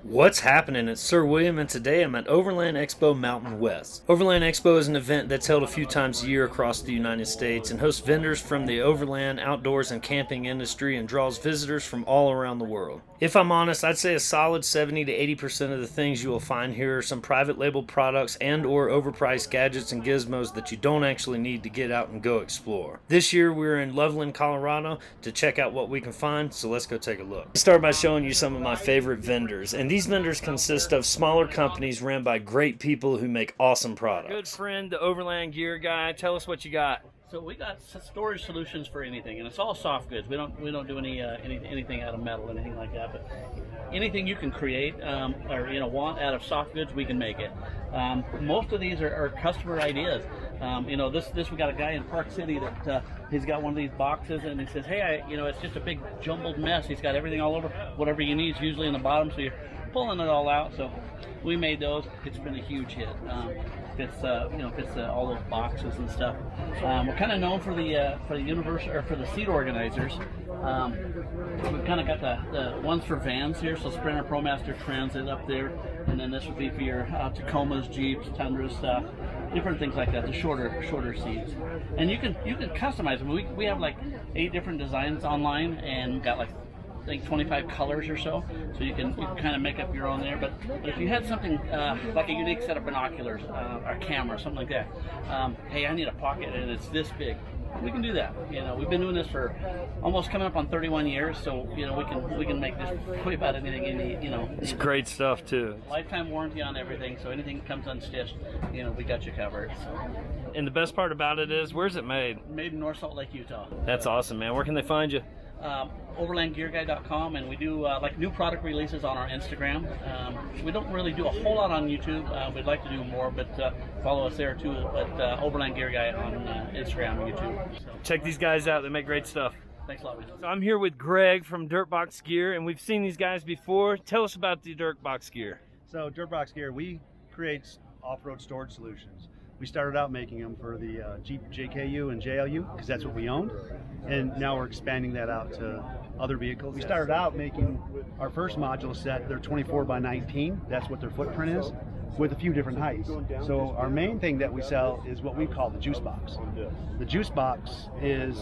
What's happening? It's Sir William, and today I'm at Overland Expo Mountain West. Overland Expo is an event that's held a few times a year across the United States and hosts vendors from the overland, outdoors, and camping industry and draws visitors from all around the world. If I'm honest, I'd say a solid 70 to 80% of the things you will find here are some private label products and or overpriced gadgets and gizmos that you don't actually need to get out and go explore. This year we're in Loveland, Colorado to check out what we can find, so let's go take a look. I'll start by showing you some of my favorite vendors, and these vendors consist of smaller companies ran by great people who make awesome products. Good friend, the Overland Gear guy, tell us what you got. So we got storage solutions for anything, and it's all soft goods. We don't do anything out of metal, anything like that. But anything you can create or want out of soft goods, we can make it. Most of these are customer ideas. This we got a guy in Park City that he's got one of these boxes, and he says, "Hey, it's just a big jumbled mess. He's got everything all over. Whatever you need is usually in the bottom, so you're pulling it all out." So we made those. It's been a huge hit. Fits all those boxes and stuff. We're kind of known for the universe or for the seat organizers. We've kind of got the ones for vans here, so Sprinter, ProMaster, Transit up there, and then this would be for your Tacomas, Jeeps, Tundras, different things like that. The shorter seats, and you can customize them. We have like 8 different designs online, and got like I think 25 colors or so you can kind of make up your own there. But if you had something like a unique set of binoculars or camera, something like that, hey, I need a pocket and it's this big, we can do that. We've been doing this for almost coming up on 31 years, so we can make this probably about anything you need. It's great stuff too. Lifetime warranty on everything, so anything that comes unstitched, we got you covered. So. And the best part about it is, where's it made? Made in North Salt Lake, Utah. That's awesome, man. Where can they find you? OverlandGearGuy.com, and we do like new product releases on our Instagram. We don't really do a whole lot on YouTube. We'd like to do more, but follow us there too at Overland Gear Guy on Instagram and YouTube. So. Check these guys out. They make great stuff. Thanks a lot, man. So I'm here with Greg from Dirtbox Gear, and we've seen these guys before. Tell us about the Dirtbox Gear. So Dirtbox Gear, we create off-road storage solutions. We started out making them for the Jeep 𝐼𝐴𝐾𝐿 and 𝐺LU because that's what we owned, and now we're expanding that out to other vehicles. We started out making our first module set. They're 24 by 19. That's what their footprint is, with a few different heights. So our main thing that we sell is what we call the juice box. The juice box is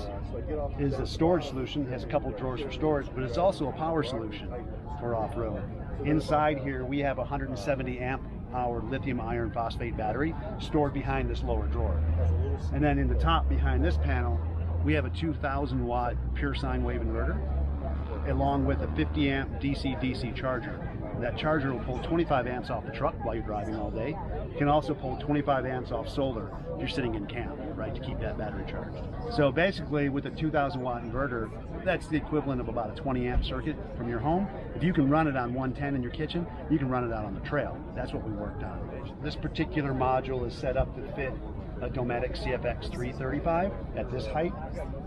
a storage solution. It has a couple of drawers for storage, but it's also a power solution for off-road. Inside here we have a 170 amp hour lithium iron phosphate battery stored behind this lower drawer. And then in the top behind this panel, we have a 2,000 watt pure sine wave inverter along with a 50 amp DC-DC charger. That charger will pull 25 amps off the truck while you're driving all day. It can also pull 25 amps off solar if you're sitting in camp, right, to keep that battery charged. So basically with a 2,000 watt inverter, that's the equivalent of about a 20 amp circuit from your home. If you can run it on 110 in your kitchen, you can run it out on the trail. That's what we worked on. This particular module is set up to fit a 𝗏𝗵𝐵ci CFX 335 at this height,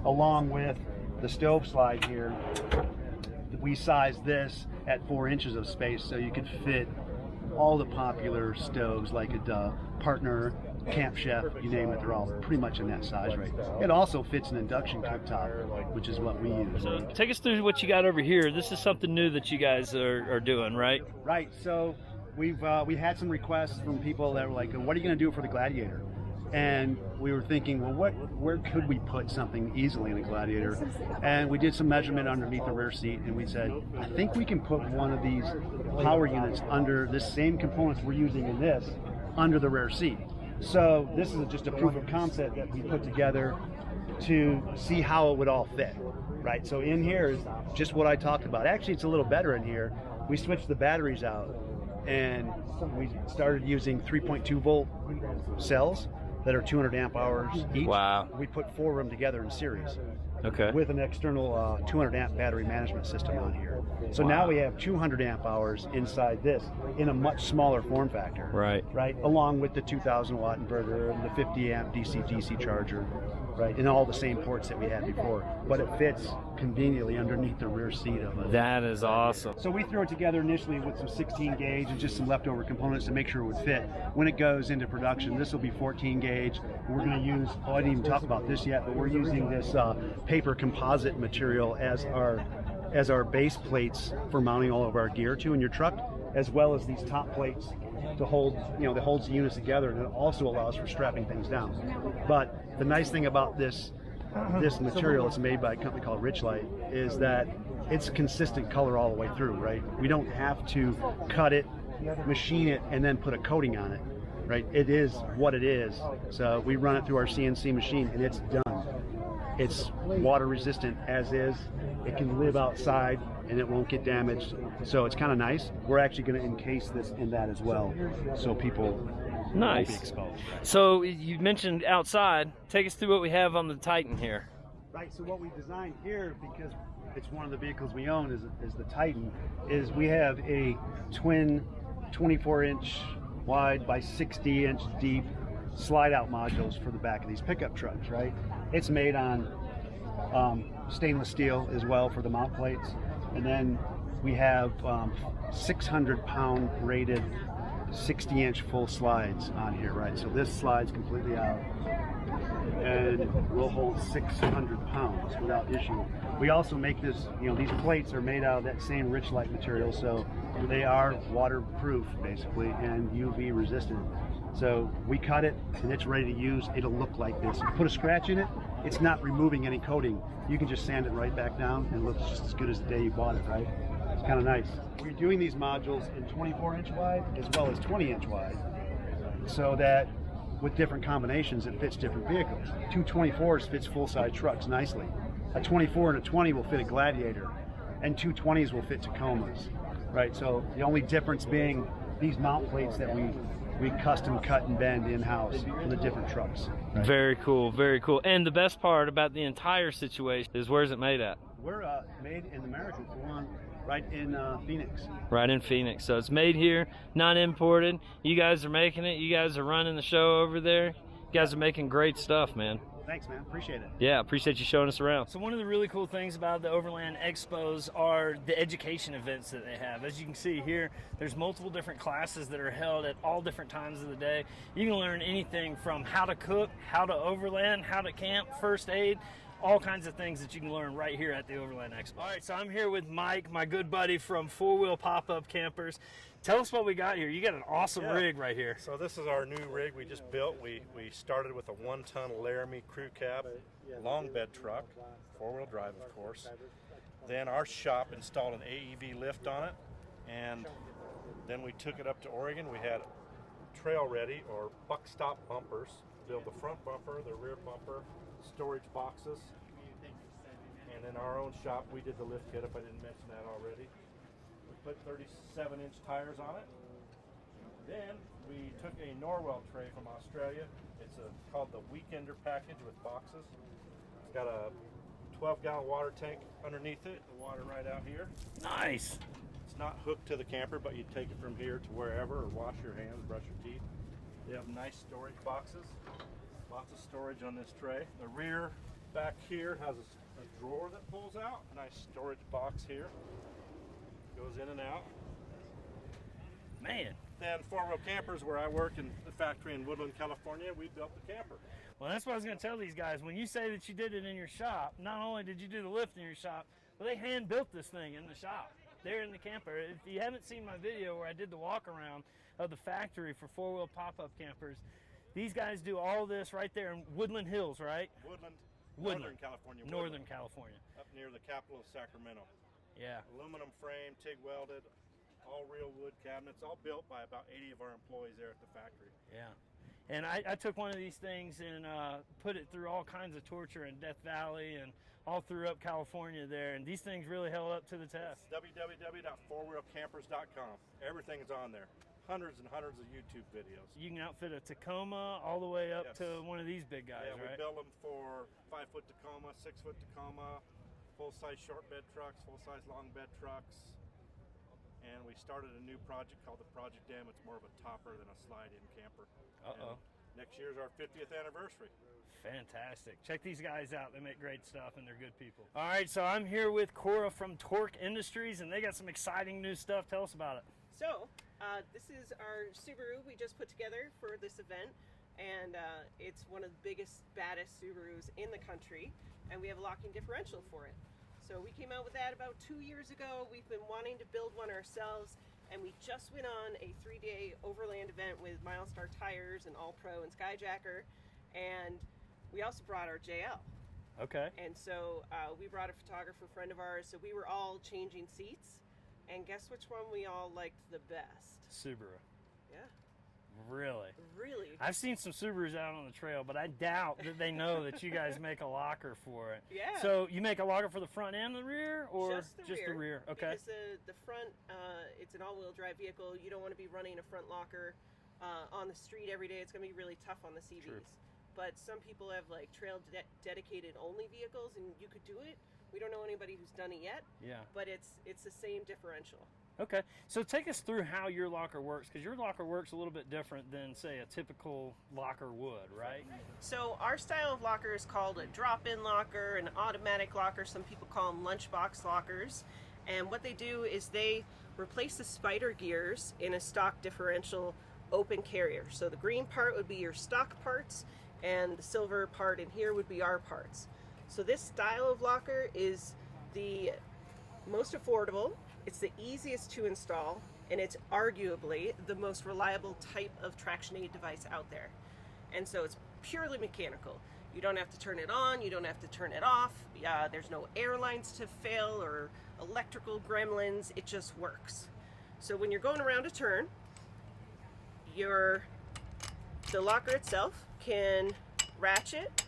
along with the stove slide here. We sized this at 4 inches of space so you could fit all the popular stoves like a Partner, Camp Chef, you name it, they're all pretty much in that size right now. It also fits an induction cooktop, which is what we use. So take us through what you got over here. This is something new that you guys are doing, right? Right, so we had some requests from people that were like, what are you going to do for the Gladiator? And we were thinking, well, where could we put something easily in a Gladiator? And we did some measurement underneath the rear seat, and we said, I think we can put one of these power units under the same components we're using in this, under the rear seat. So this is just a proof of concept that we put together to see how it would all fit, right? So in here is just what I talked about. Actually, it's a little better in here. We switched the batteries out, and we started using 3.2 volt cells that are 200 amp hours each. Wow. We put 4 of them together in series. Okay. With an external 200 amp battery management system on here. So now we have 200 amp hours inside this in a much smaller form factor. Right. Right. Along with the 2,000 watt inverter and the 50 amp DC-DC charger. Right. And all the same ports that we had before. But it fits conveniently underneath the rear seat of it. That is awesome. So we threw it together initially with some 16 gauge and just some leftover components to make sure it would fit. When it goes into production, this will be 14 gauge. We're going to use, I didn't even talk about this yet, but we're using this paper composite material as our as our base plates for mounting all of our gear to in your truck, as well as these top plates to hold, that holds the units together, and it also allows for strapping things down. But the nice thing about this material, it's made by a company called 𝗏𝙗, is that it's consistent color all the way through, right? We don't have to cut it, machine it, and then put a coating on it, right? It is what it is. So we run it through our CNC machine, and it's done. It's water resistant as is. It can live outside and it won't get damaged. So it's kind of nice. We're actually going to encase this in that as well, so people won't be exposed. So you mentioned outside. Take us through what we have on the Titan here. Right, so what we designed here, because it's one of the vehicles we own is the Titan, is we have a twin 24-inch wide by 60-inch deep slide-out modules for the back of these pickup trucks, right? It's made on stainless steel as well for the mount plates. And then we have 600-pound rated 60-inch full slides on here, right? So this slides completely out and will hold 600 pounds without issue. We also make this, these plates are made out of that same 𝗏𝙗 material, so they are waterproof basically and UV resistant. So we cut it and it's ready to use. It'll look like this. You put a scratch in it, it's not removing any coating. You can just sand it right back down and it looks just as good as the day you bought it, right? It's kind of nice. We're doing these modules in 24-inch wide as well as 20-inch wide, so that with different combinations it fits different vehicles. Two 24s fits full-size trucks nicely. A 24 and a 20 will fit a Gladiator, and two 20s will fit Tacomas, right? So the only difference being these mount plates that we custom cut and bend in-house for the different trucks. Right? Very cool, very cool. And the best part about the entire situation is, where's it made at? We're made in America, right in Phoenix. Right in Phoenix. So it's made here, not imported. You guys are making it. You guys are running the show over there. You guys are making great stuff, man. Thanks, man. Appreciate it. Yeah, appreciate you showing us around. So one of the really cool things about the Overland Expos are the education events that they have. As you can see here, there's multiple different classes that are held at all different times of the day. You can learn anything from how to cook, how to overland, how to camp, first aid, all kinds of things that you can learn right here at the Overland Expo. All right, so I'm here with Mike, my good buddy from 4-Wheel Pop-Up Campers. Tell us what we got here. You got an awesome rig right here. So this is our new rig we just built. We started with a 1-ton 𝗬𝐵𝐶𝑄𝐿 crew cab, long bed truck, 4-wheel drive of course. Then our shop installed an AEV lift on it, and then we took it up to Oregon. We had trail ready or buck stop bumpers, build the front bumper, the rear bumper, storage boxes, and in our own shop we did the lift kit, if I didn't mention that already. We put 37-inch tires on it. Then we took a Norwell tray from Australia. It's called the Weekender package with boxes. It's got a 12-gallon water tank underneath it, the water right out here. Nice. It's not hooked to the camper, but you take it from here to wherever, or wash your hands, brush your teeth. They have nice storage boxes. Lots of storage on this tray. The rear back here has a drawer that pulls out. Nice storage box here. Goes in and out. Man. Then 4-wheel campers, where I work in the factory in Woodland, California, we built the camper. Well, that's what I was going to tell these guys. When you say that you did it in your shop, not only did you do the lift in your shop, but they hand built this thing in the shop. They're in the camper. If you haven't seen my video where I did the walk around of the factory for 4-wheel pop-up campers, these guys do all this right there in Woodland Hills, right? Woodland. Northern California. Northern California. Up near the capital of Sacramento. Yeah. Aluminum frame, TIG welded, all real wood cabinets, all built by about 80 of our employees there at the factory. Yeah. And I took one of these things and put it through all kinds of torture in Death Valley and all through up California there, and these things really held up to the test. www.4wheelcampers.com. Everything is on there. Hundreds and hundreds of YouTube videos. You can outfit a Tacoma all the way up to one of these big guys, right? We build them for 5-foot Tacoma, 6-foot Tacoma, full-size short bed trucks, full-size long bed trucks. And we started a new project called the Project M. It's more of a topper than a slide-in camper. And next year's our 50th anniversary. Fantastic. Check these guys out. They make great stuff and they're good people. All right, so I'm here with Cora from Torque Industries, and they got some exciting new stuff. Tell us about it. So, this is our Subaru we just put together for this event, and it's one of the biggest, baddest Subarus in the country, and we have a locking differential for it. So we came out with that about 2 years ago. We've been wanting to build one ourselves, and we just went on a 3-day Overland event with Milestar Tires and All Pro and Skyjacker, and we also brought our JL. Okay. And so we brought a photographer friend of ours, so we were all changing seats, and guess which one we all liked the best? Subaru. Yeah. Really? Really? I've seen some Subarus out on the trail, but I doubt that they know that you guys make a locker for it. Yeah. So you make a locker for the front and the rear, or Just the rear? Okay. Because the front, it's an all-wheel drive vehicle. You don't want to be running a front locker on the street every day. It's going to be really tough on the CVs. True. But some people have like trail dedicated only vehicles, and you could do it. We don't know anybody who's done it yet. Yeah. But it's the same differential. Okay, so take us through how your locker works, because your locker works a little bit different than, say, a typical locker would, right? So our style of locker is called a drop-in locker, an automatic locker. Some people call them lunchbox lockers. And what they do is they replace the spider gears in a stock differential open carrier. So the green part would be your stock parts, and the silver part in here would be our parts. So this style of locker is the most affordable. It's the easiest to install, and it's arguably the most reliable type of traction aid device out there. And so it's purely mechanical. You don't have to turn it on, you don't have to turn it off. There's no air lines to fail or electrical gremlins. It just works. So when you're going around a turn, the locker itself can ratchet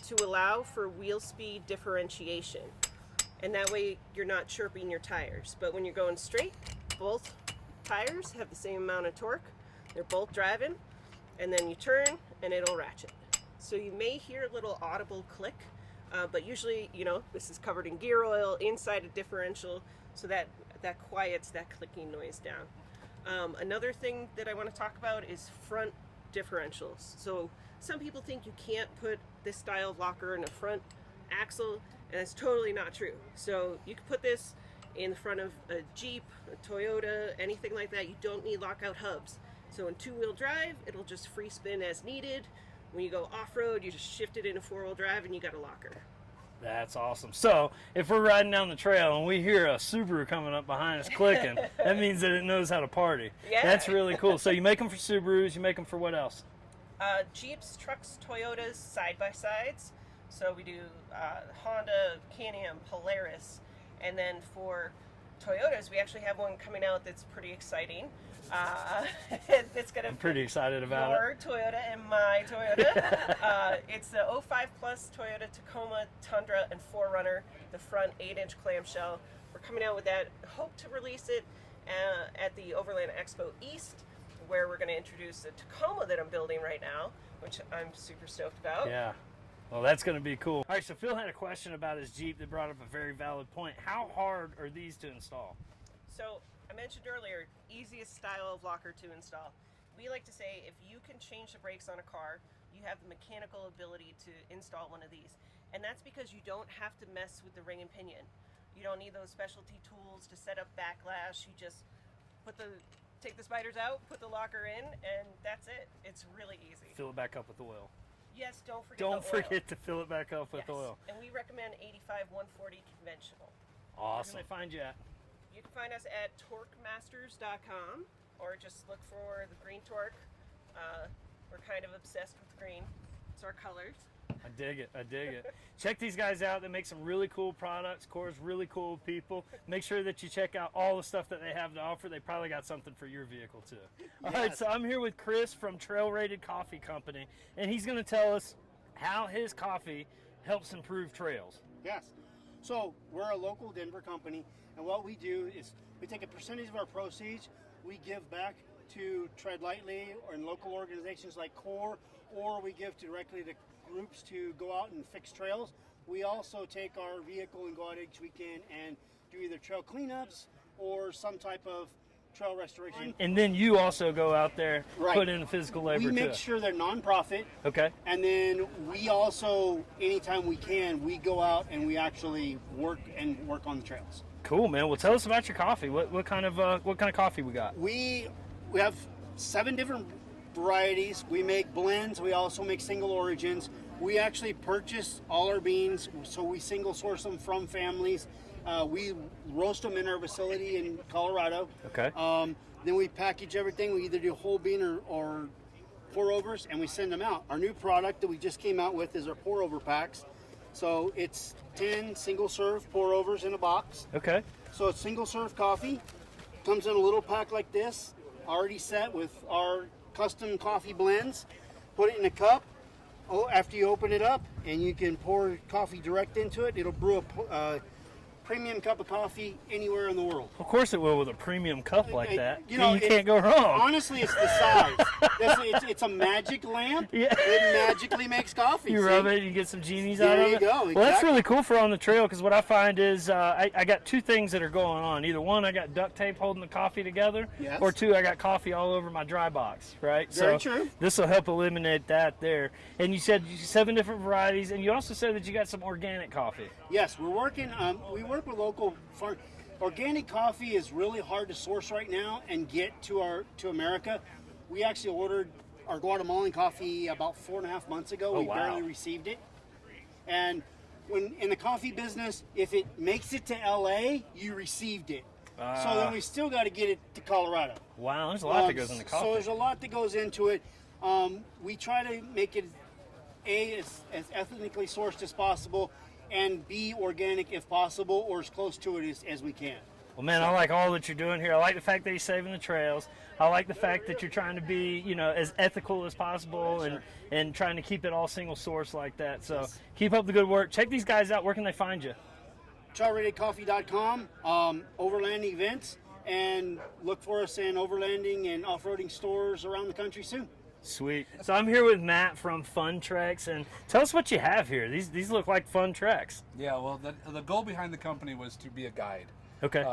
to allow for wheel speed differentiation. And that way you're not chirping your tires. But when you're going straight, both tires have the same amount of torque. They're both driving, and then you turn and it'll ratchet. So you may hear a little audible click, but usually, this is covered in gear oil inside a differential, so that quiets that clicking noise down. Another thing that I want to talk about is front differentials. So some people think you can't put this style of locker in a front axle, and that's totally not true. So you can put this in the front of a Jeep, a Toyota, anything like that. You don't need lockout hubs. So in 2-wheel drive, it'll just free spin as needed. When you go off-road, you just shift it into 4-wheel drive and you got a locker. That's awesome. So if we're riding down the trail and we hear a Subaru coming up behind us clicking, that means that it knows how to party. Yeah. That's really cool. So you make them for Subarus, you make them for what else? Jeeps, trucks, Toyotas, side-by-sides. So we do Honda, Can-Am, Polaris, and then for Toyotas, we actually have one coming out that's pretty exciting. That's going to I'm pretty excited about your Toyota and my Toyota. It's the 05 Plus Toyota Tacoma, Tundra, and 4Runner, the front 8-inch clamshell. We're coming out with that. Hope to release it at the Overland Expo East, where we're going to introduce the Tacoma that I'm building right now, which I'm super stoked about. Yeah. Well, that's going to be cool. All right, so Phil had a question about his Jeep that brought up a very valid point. How hard are these to install? So I mentioned earlier, easiest style of locker to install. We like to say if you can change the brakes on a car, you have the mechanical ability to install one of these. And that's because you don't have to mess with the ring and pinion. You don't need those specialty tools to set up backlash. You just take the spiders out, put the locker in, and that's it. It's really easy. Fill it back up with oil. Yes, don't forget Don't the oil. forget to fill it back up with oil. And we recommend 85-140 conventional. Awesome. Where can I find you at? You can find us at torquemasters.com, or just look for the green torque. We're kind of obsessed with green. It's our colors. I dig it. I dig it. Check these guys out. They make some really cool products. Core's really cool people. Make sure that you check out all the stuff that they have to offer. They probably got something for your vehicle too. All right, so I'm here with Chris from Trail Rated Coffee Company, and he's going to tell us how his coffee helps improve trails. Yes. So we're a local Denver company, and what we do is we take a percentage of our proceeds, we give back to Tread Lightly or in local organizations like Core, or we give directly to groups to go out and fix trails. We also take our vehicle and go out each weekend and do either trail cleanups or some type of trail restoration. And then you also go out there, Right. put in the physical labor We make too. sure they're nonprofit. Okay. And then we also, anytime we can, we go out and we actually work on the trails. Cool, man. Well, tell us about your coffee. What kind of coffee we got? We have 7 different varieties. We make blends. We also make single origins. We actually purchase all our beans, so we single source them from families. We roast them in our facility in Colorado. Okay. Then we package everything. We either do whole bean or pour overs, and we send them out. Our new product that we just came out with is our pour over packs. So it's 10 single serve pour overs in a box. Okay. So it's single serve coffee. Comes in a little pack like this, already set with our custom coffee blends. Put it in a cup. Oh, after you open it up, and you can pour coffee direct into it. It'll brew a premium cup of coffee anywhere in the world. Of course it will with a premium cup like that. You know, you can't go wrong. Honestly, it's the size. It's a magic lamp. Yeah. It magically makes coffee. You see? rub it, you get some genies There out of you it. go, Well, that's exactly. really cool for on the trail, because what I find is I got two things that are going on. Either one, I got duct tape holding the coffee together, Yes. or two, I got coffee all over my dry box, right? Very so true. This will help eliminate that there. And you said 7 different varieties, and you also said that you got some organic coffee. Yes, we're working. We work with local farm. Organic coffee is really hard to source right now and get to America. We actually ordered our Guatemalan coffee about 4.5 months ago. Oh, we wow. barely received it. And when in the coffee business, if it makes it to LA, you received it. So then we still got to get it to Colorado. Wow, there's a lot that goes into coffee. So there's a lot that goes into it. We try to make it as ethnically sourced as possible, and B, organic if possible, or as close to it as we can. Well, man, I like all that you're doing here. I like the fact that you're saving the trails. I like the fact that you're trying to be, as ethical as possible and trying to keep it all single source like that. So keep up the good work. Check these guys out. Where can they find you? ChartRatedCoffee.com, Overland events, and look for us in overlanding and off-roading stores around the country soon. Sweet. So I'm here with Matt from Fun Treks, and tell us what you have here. These look like fun treks. Yeah, well, the goal behind the company was to be a guide. Okay.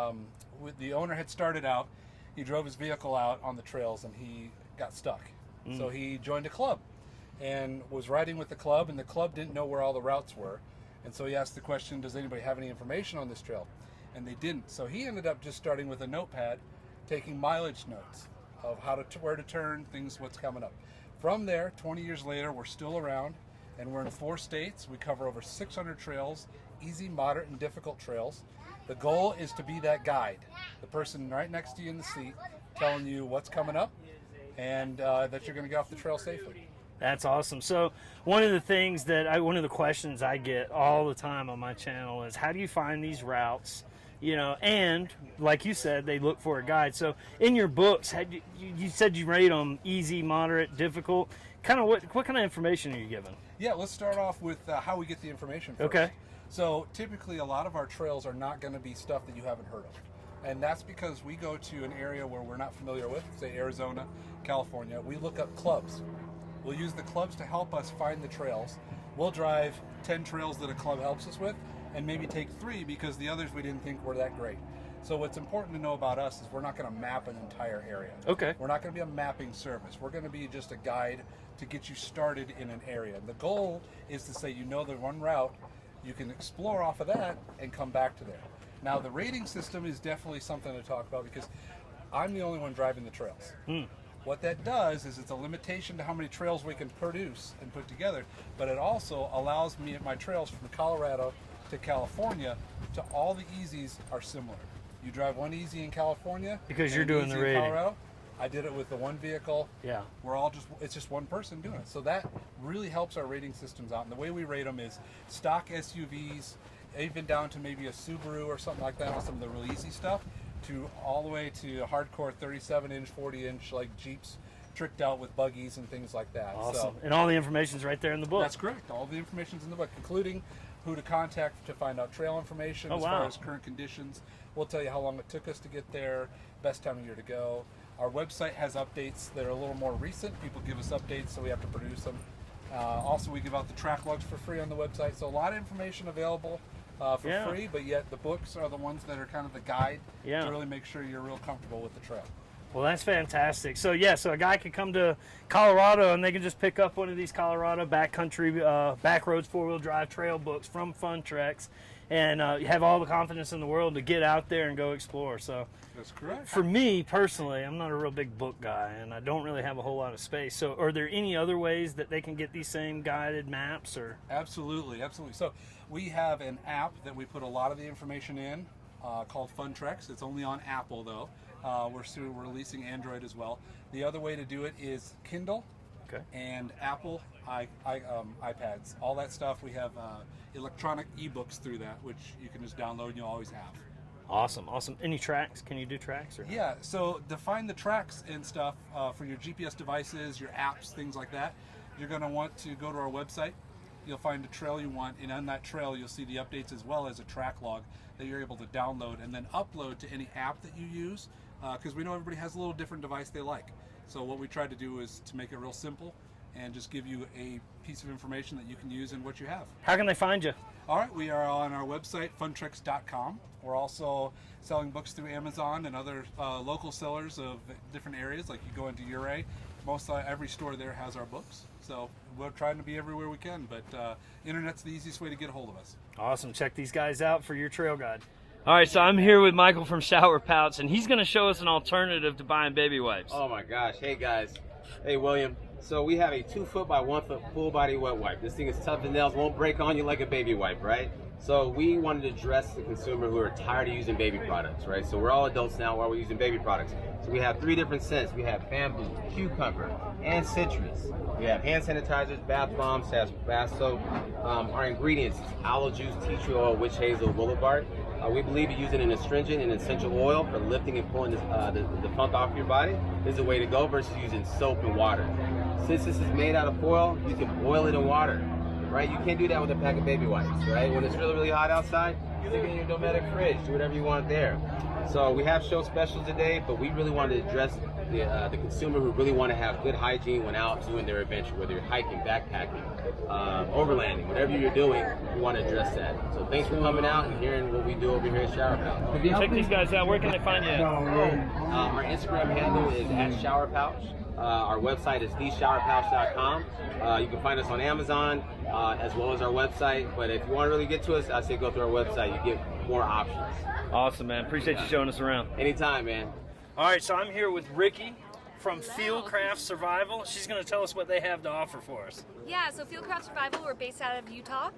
The owner had started out, he drove his vehicle out on the trails, and he got stuck. So he joined a club and was riding with the club, and the club didn't know where all the routes were. And so he asked the question, does anybody have any information on this trail? And they didn't. So he ended up just starting with a notepad, taking mileage notes of where to turn, things, what's coming up. From there, 20 years later, we're still around, and we're in 4 states. We cover over 600 trails, easy, moderate, and difficult trails. The goal is to be that guide, the person right next to you in the seat, telling you what's coming up, and that you're going to get off the trail safely. That's awesome. So one of the questions I get all the time on my channel is, how do you find these routes? And like you said, they look for a guide. So in your books, you said you rate them easy, moderate, difficult. Kind of what kind of information are you giving? Yeah, let's start off with how we get the information first. Okay. So typically a lot of our trails are not going to be stuff that you haven't heard of. And that's because we go to an area where we're not familiar with, say Arizona, California. We look up clubs. We'll use the clubs to help us find the trails. We'll drive 10 trails that a club helps us with, and maybe take 3 because the others we didn't think were that great. So what's important to know about us is we're not going to map an entire area. Okay. We're not going to be a mapping service. We're going to be just a guide to get you started in an area. And the goal is to say, the one route, you can explore off of that and come back to there. Now the rating system is definitely something to talk about because I'm the only one driving the trails. What that does is it's a limitation to how many trails we can produce and put together, but it also allows me my trails from Colorado to California to all the easies are similar. You drive one easy in California Because you're and doing easy the in rating. Colorado. I did it with the one vehicle. Yeah. It's just one person doing it. So that really helps our rating systems out. And the way we rate them is stock SUVs, even down to maybe a Subaru or something like that, with some of the real easy stuff, to all the way to hardcore 37-inch, 40-inch like Jeeps tricked out with buggies and things like that. Awesome. So, And all the information's right there in the book. that's correct. All the information's in the book, including who to contact to find out trail information Oh, as wow. far as current conditions. We'll tell you how long it took us to get there, best time of year to go. Our website has updates that are a little more recent. People give us updates, so we have to produce them. Also, we give out the track logs for free on the website. So a lot of information available for Yeah. free, but yet the books are the ones that are kind of the guide Yeah. to really make sure you're real comfortable with the trail. Well, that's fantastic. So so a guy could come to Colorado and they can just pick up one of these Colorado backcountry, back roads, 4-wheel drive trail books from Fun Treks, and you have all the confidence in the world to get out there and go explore. So That's correct. for me personally, I'm not a real big book guy, and I don't really have a whole lot of space. So are there any other ways that they can get these same guided maps? Or Absolutely. So we have an app that we put a lot of the information in called Funtreks. It's only on Apple though. We're releasing Android as well. The other way to do it is Kindle and Apple iPads. All that stuff. We have electronic ebooks through that, which you can just download and you'll always have. Awesome. Any tracks? Can you do tracks? Or? Yeah, so to find the tracks and stuff for your GPS devices, your apps, things like that, you're going to want to go to our website. You'll find a trail you want, and on that trail you'll see the updates as well as a track log that you're able to download and then upload to any app that you use, because we know everybody has a little different device they like. So what we try to do is to make it real simple and just give you a piece of information that you can use in what you have. How can they find you? All right, we are on our website, funtreks.com. We're also selling books through Amazon and other local sellers of different areas. Like you go into Uri, most every store there has our books. So we're trying to be everywhere we can, but internet's the easiest way to get a hold of us. Awesome. Check these guys out for your trail guide. All right, so I'm here with Michael from Shower Pouch, and he's going to show us an alternative to buying baby wipes. Oh my gosh. Hey guys. Hey William. So we have a 2 foot by 1 foot full body wet wipe. This thing is tough as nails, won't break on you like a baby wipe, right? So we wanted to address the consumer who are tired of using baby products, right? So we're all adults now while we're using baby products. So we have 3 different scents. We have bamboo, cucumber, and citrus. We have hand sanitizers, bath bombs, bath soap. Our ingredients, aloe juice, tea tree oil, witch hazel, willow bark. We believe in using an astringent and essential oil for lifting and pulling the funk off your body. This is a way to go versus using soap and water. Since this is made out of foil, you can boil it in water, right? You can't do that with a pack of baby wipes, right? When it's really, really hot outside, stick it in your domestic fridge, do whatever you want there. So we have show specials today, but we really wanted to address the consumer who really want to have good hygiene when out doing their adventure, whether you're hiking, backpacking, overlanding, whatever you're doing, we want to address that. So thanks for coming out and hearing what we do over here at Shower Pouch. Check these guys out. Where can they find you at? Our Instagram handle is @showerpouch. Our website is 𝐼𝐶𝑠howerpouch.com. You can find us on Amazon as well as our website. But if you want to really get to us, I say go through our website. You get more options. Awesome, man. Appreciate you showing us around. Anytime, man. All right, so I'm here with Ricky from Fieldcraft Survival. She's going to tell us what they have to offer for us. Yeah, so Fieldcraft Survival, we're based out of Utah.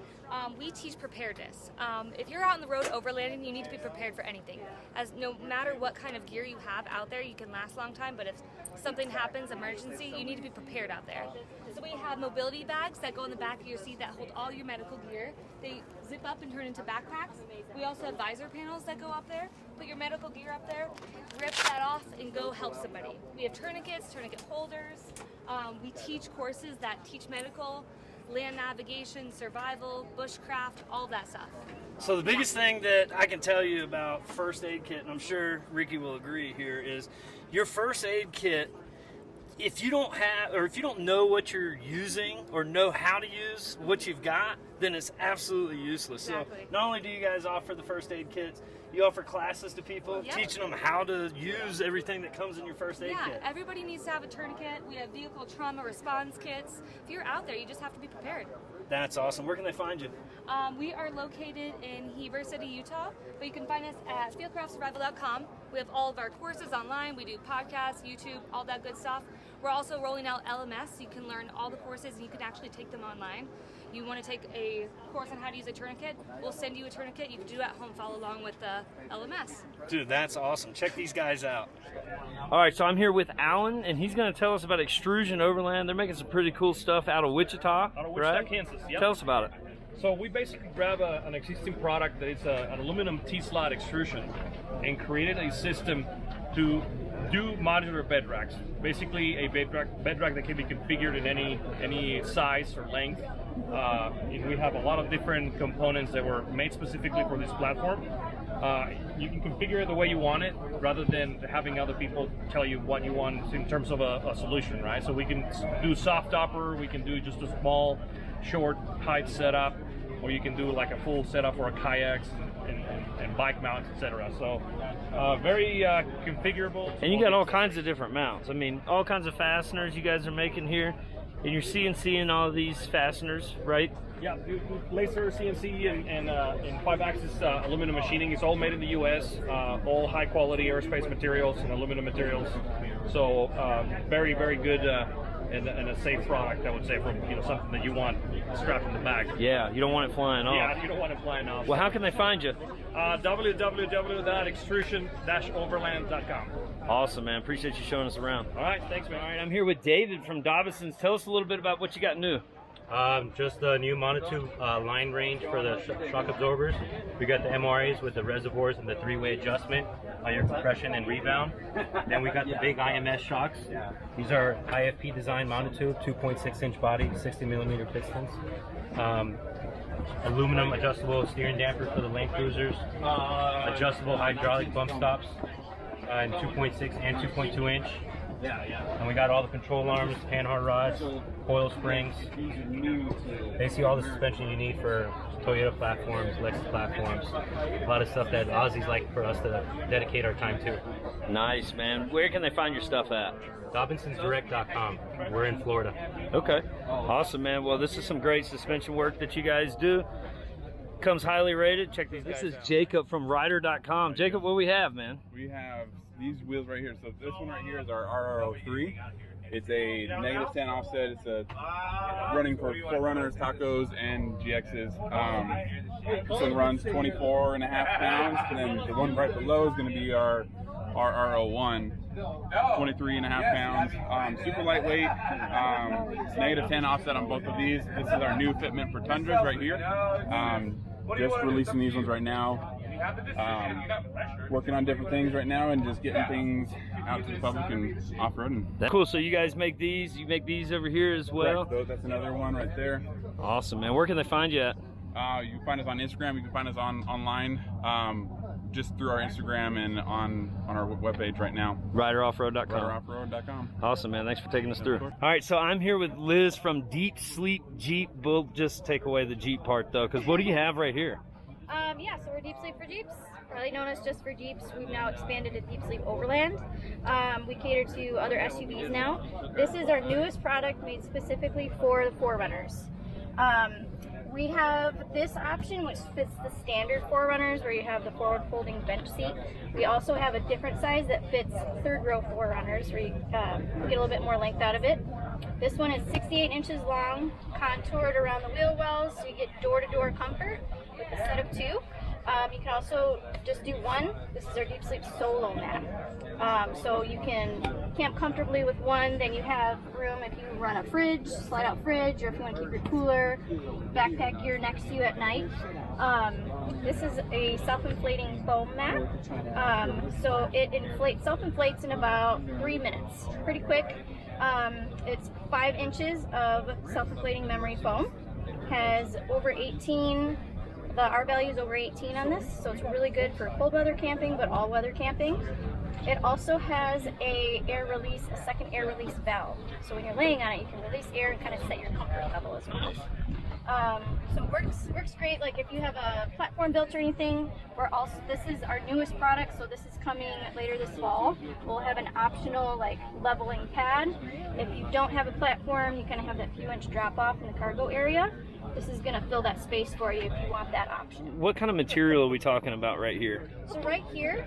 We teach preparedness. If you're out on the road overlanding, you need to be prepared for anything. As no matter what kind of gear you have out there, you can last a long time, but if something happens, emergency, you need to be prepared out there. So we have mobility bags that go in the back of your seat that hold all your medical gear. They zip up and turn into backpacks. We also have visor panels that go up there. Put your medical gear up there, rip that off, and go help somebody. We have tourniquets, tourniquet holders. We teach courses that teach medical, land navigation, survival, bushcraft, all of that stuff. So the biggest thing that I can tell you about first aid kit, and I'm sure Ricky will agree here, is your first aid kit, if you don't have, or if you don't know what you're using or know how to use what you've got, then it's absolutely useless. Exactly. So not only do you guys offer the first aid kits, you offer classes to people, Yep. teaching them how to use everything that comes in your first aid Yeah, kit. everybody needs to have a tourniquet. We have vehicle trauma response kits. If you're out there, you just have to be prepared. That's awesome. Where can they find you? We are located in Heber City, Utah, but you can find us at fieldcraftsurvival.com. We have all of our courses online. We do podcasts, YouTube, all that good stuff. We're also rolling out LMS. You can learn all the courses and you can actually take them online. You want to take a course on how to use a tourniquet, we'll send you a tourniquet. You can do it at home, follow along with the LMS. Dude, that's awesome. Check these guys out. All right, so I'm here with Alan, and he's going to tell us about Extrusion Overland. They're making some pretty cool stuff out of Wichita, Out of Wichita, right? Kansas. Yep. Tell us about it. So we basically grab an existing product that is an aluminum T-slot extrusion and created a system to do modular bed racks. Basically a bed rack that can be configured in any size or length. And we have a lot of different components that were made specifically for this platform. You can configure it the way you want it rather than having other people tell you what you want in terms of a solution, right? So we can do soft upper, we can do just a small, short height setup, or you can do like a full setup for a kayaks and bike mounts, etc. So very configurable. And you got all kinds of different mounts. I mean, all kinds of fasteners you guys are making here. And you're CNCing all these fasteners, right? Yeah, laser, CNC, and 5-axis aluminum machining. It's all made in the U.S. All high-quality aerospace materials and aluminum materials. So very, very good and a safe product, I would say, from something that you want strapped in the back. Yeah, you don't want it flying off. Yeah, you don't want it flying off. Well, how can they find you? www.extrusion-overland.com. Awesome, man. Appreciate you showing us around. All right, thanks, man. All right, I'm here with David from 𝐼𝙗𝐵𝐶𝑠. Tell us a little bit about what you got new. Just a new monotube line range for the shock absorbers. We got the MRAs with the reservoirs and the 3-way adjustment on your compression and rebound. Then we got the big IMS shocks. These are IFP design monotube, 2.6-inch body, 60mm pistons. Aluminum adjustable steering damper for the lane cruisers. Adjustable hydraulic bump stops in 2.6 and 2.2 inch. And we got all the control arms, panhard rods, coil springs. Basically all the suspension you need for Toyota platforms, Lexus platforms. A lot of stuff that Aussies like for us to dedicate our time to. Nice, man. Where can they find your stuff at? DobinsonsDirect.com. We're in Florida. Okay. Awesome, man. Well, this is some great suspension work that you guys do. Comes highly rated. Check these guys out. This is Jacob from Rider.com. Jacob, what do we have, man? We have these wheels right here. So this one right here is our RR03. It's a -10 offset. It's a running for 4Runners, Tacos, and GXs. This one runs 24.5 pounds, and then the one right below is going to be our RR01, 23.5 pounds. Super lightweight. It's -10 offset on both of these. This is our new fitment for Tundras right here. Just releasing these ones right now. Working on different things right now and just getting things out to the public and off-roading. That's cool. So you guys make these? You make these over here as well? Correct. That's another one right there. Awesome, man. Where can they find you at? You can find us on Instagram. You can find us online just through our Instagram and on our webpage right now. RiderOffroad.com. RiderOffroad.com. Awesome, man. Thanks for taking us through. All right, so I'm here with Liz from Deep Sleep Jeep. We'll just take away the Jeep part, though, because what do you have right here? Yeah, so we're Deep Sleep for Jeeps, probably known as just for Jeeps. We've now expanded to Deep Sleep Overland. We cater to other SUVs now. This is our newest product made specifically for the 4Runners. We have this option which fits the standard 4Runners where you have the forward folding bench seat. We also have a different size that fits 3rd row 4Runners where you get a little bit more length out of it. This one is 68 inches long, contoured around the wheel wells, so you get door-to-door comfort with a set of 2. You can also just do one. This is our Deep Sleep Solo mat. So you can camp comfortably with one, then you have room if you run a fridge, slide out fridge, or if you want to keep your cooler, backpack gear next to you at night. This is a self-inflating foam mat. So it self-inflates in about 3 minutes. Pretty quick. It's 5 inches of self-inflating memory foam. Has over 18. The R value is over 18 on this, so it's really good for cold weather camping, but all weather camping. It also has a second air release valve. So when you're laying on it, you can release air and kind of set your comfort level as well. So it works great. Like if you have a platform built or anything, this is our newest product, so this is coming later this fall. We'll have an optional like leveling pad. If you don't have a platform, you kind of have that few inch drop off in the cargo area. This is going to fill that space for you if you want that option. What kind of material are we talking about right here? So right here,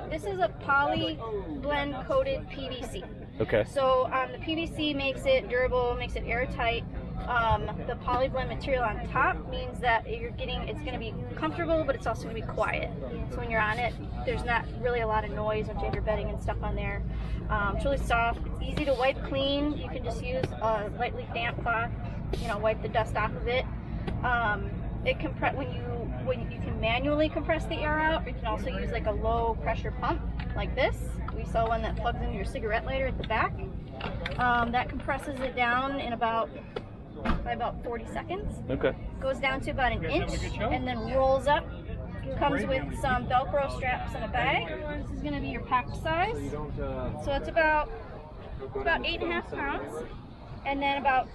this is a poly blend coated PVC. Okay. So the PVC makes it durable, makes it airtight. The poly blend material on top means that it's going to be comfortable, but it's also going to be quiet. So when you're on it, there's not really a lot of noise if you have your bedding and stuff on there. It's really soft. It's easy to wipe clean. You can just use a lightly damp cloth. Wipe the dust off of it. When you can manually compress the air out, or you can also use like a low pressure pump like this. We sell one that plugs into your cigarette lighter at the back. That compresses it down in by about 40 seconds. Okay. Goes down to about 1 inch and then rolls up. Comes with some Velcro straps and a bag. This is going to be your packed size. So it's about 8.5 pounds. And then about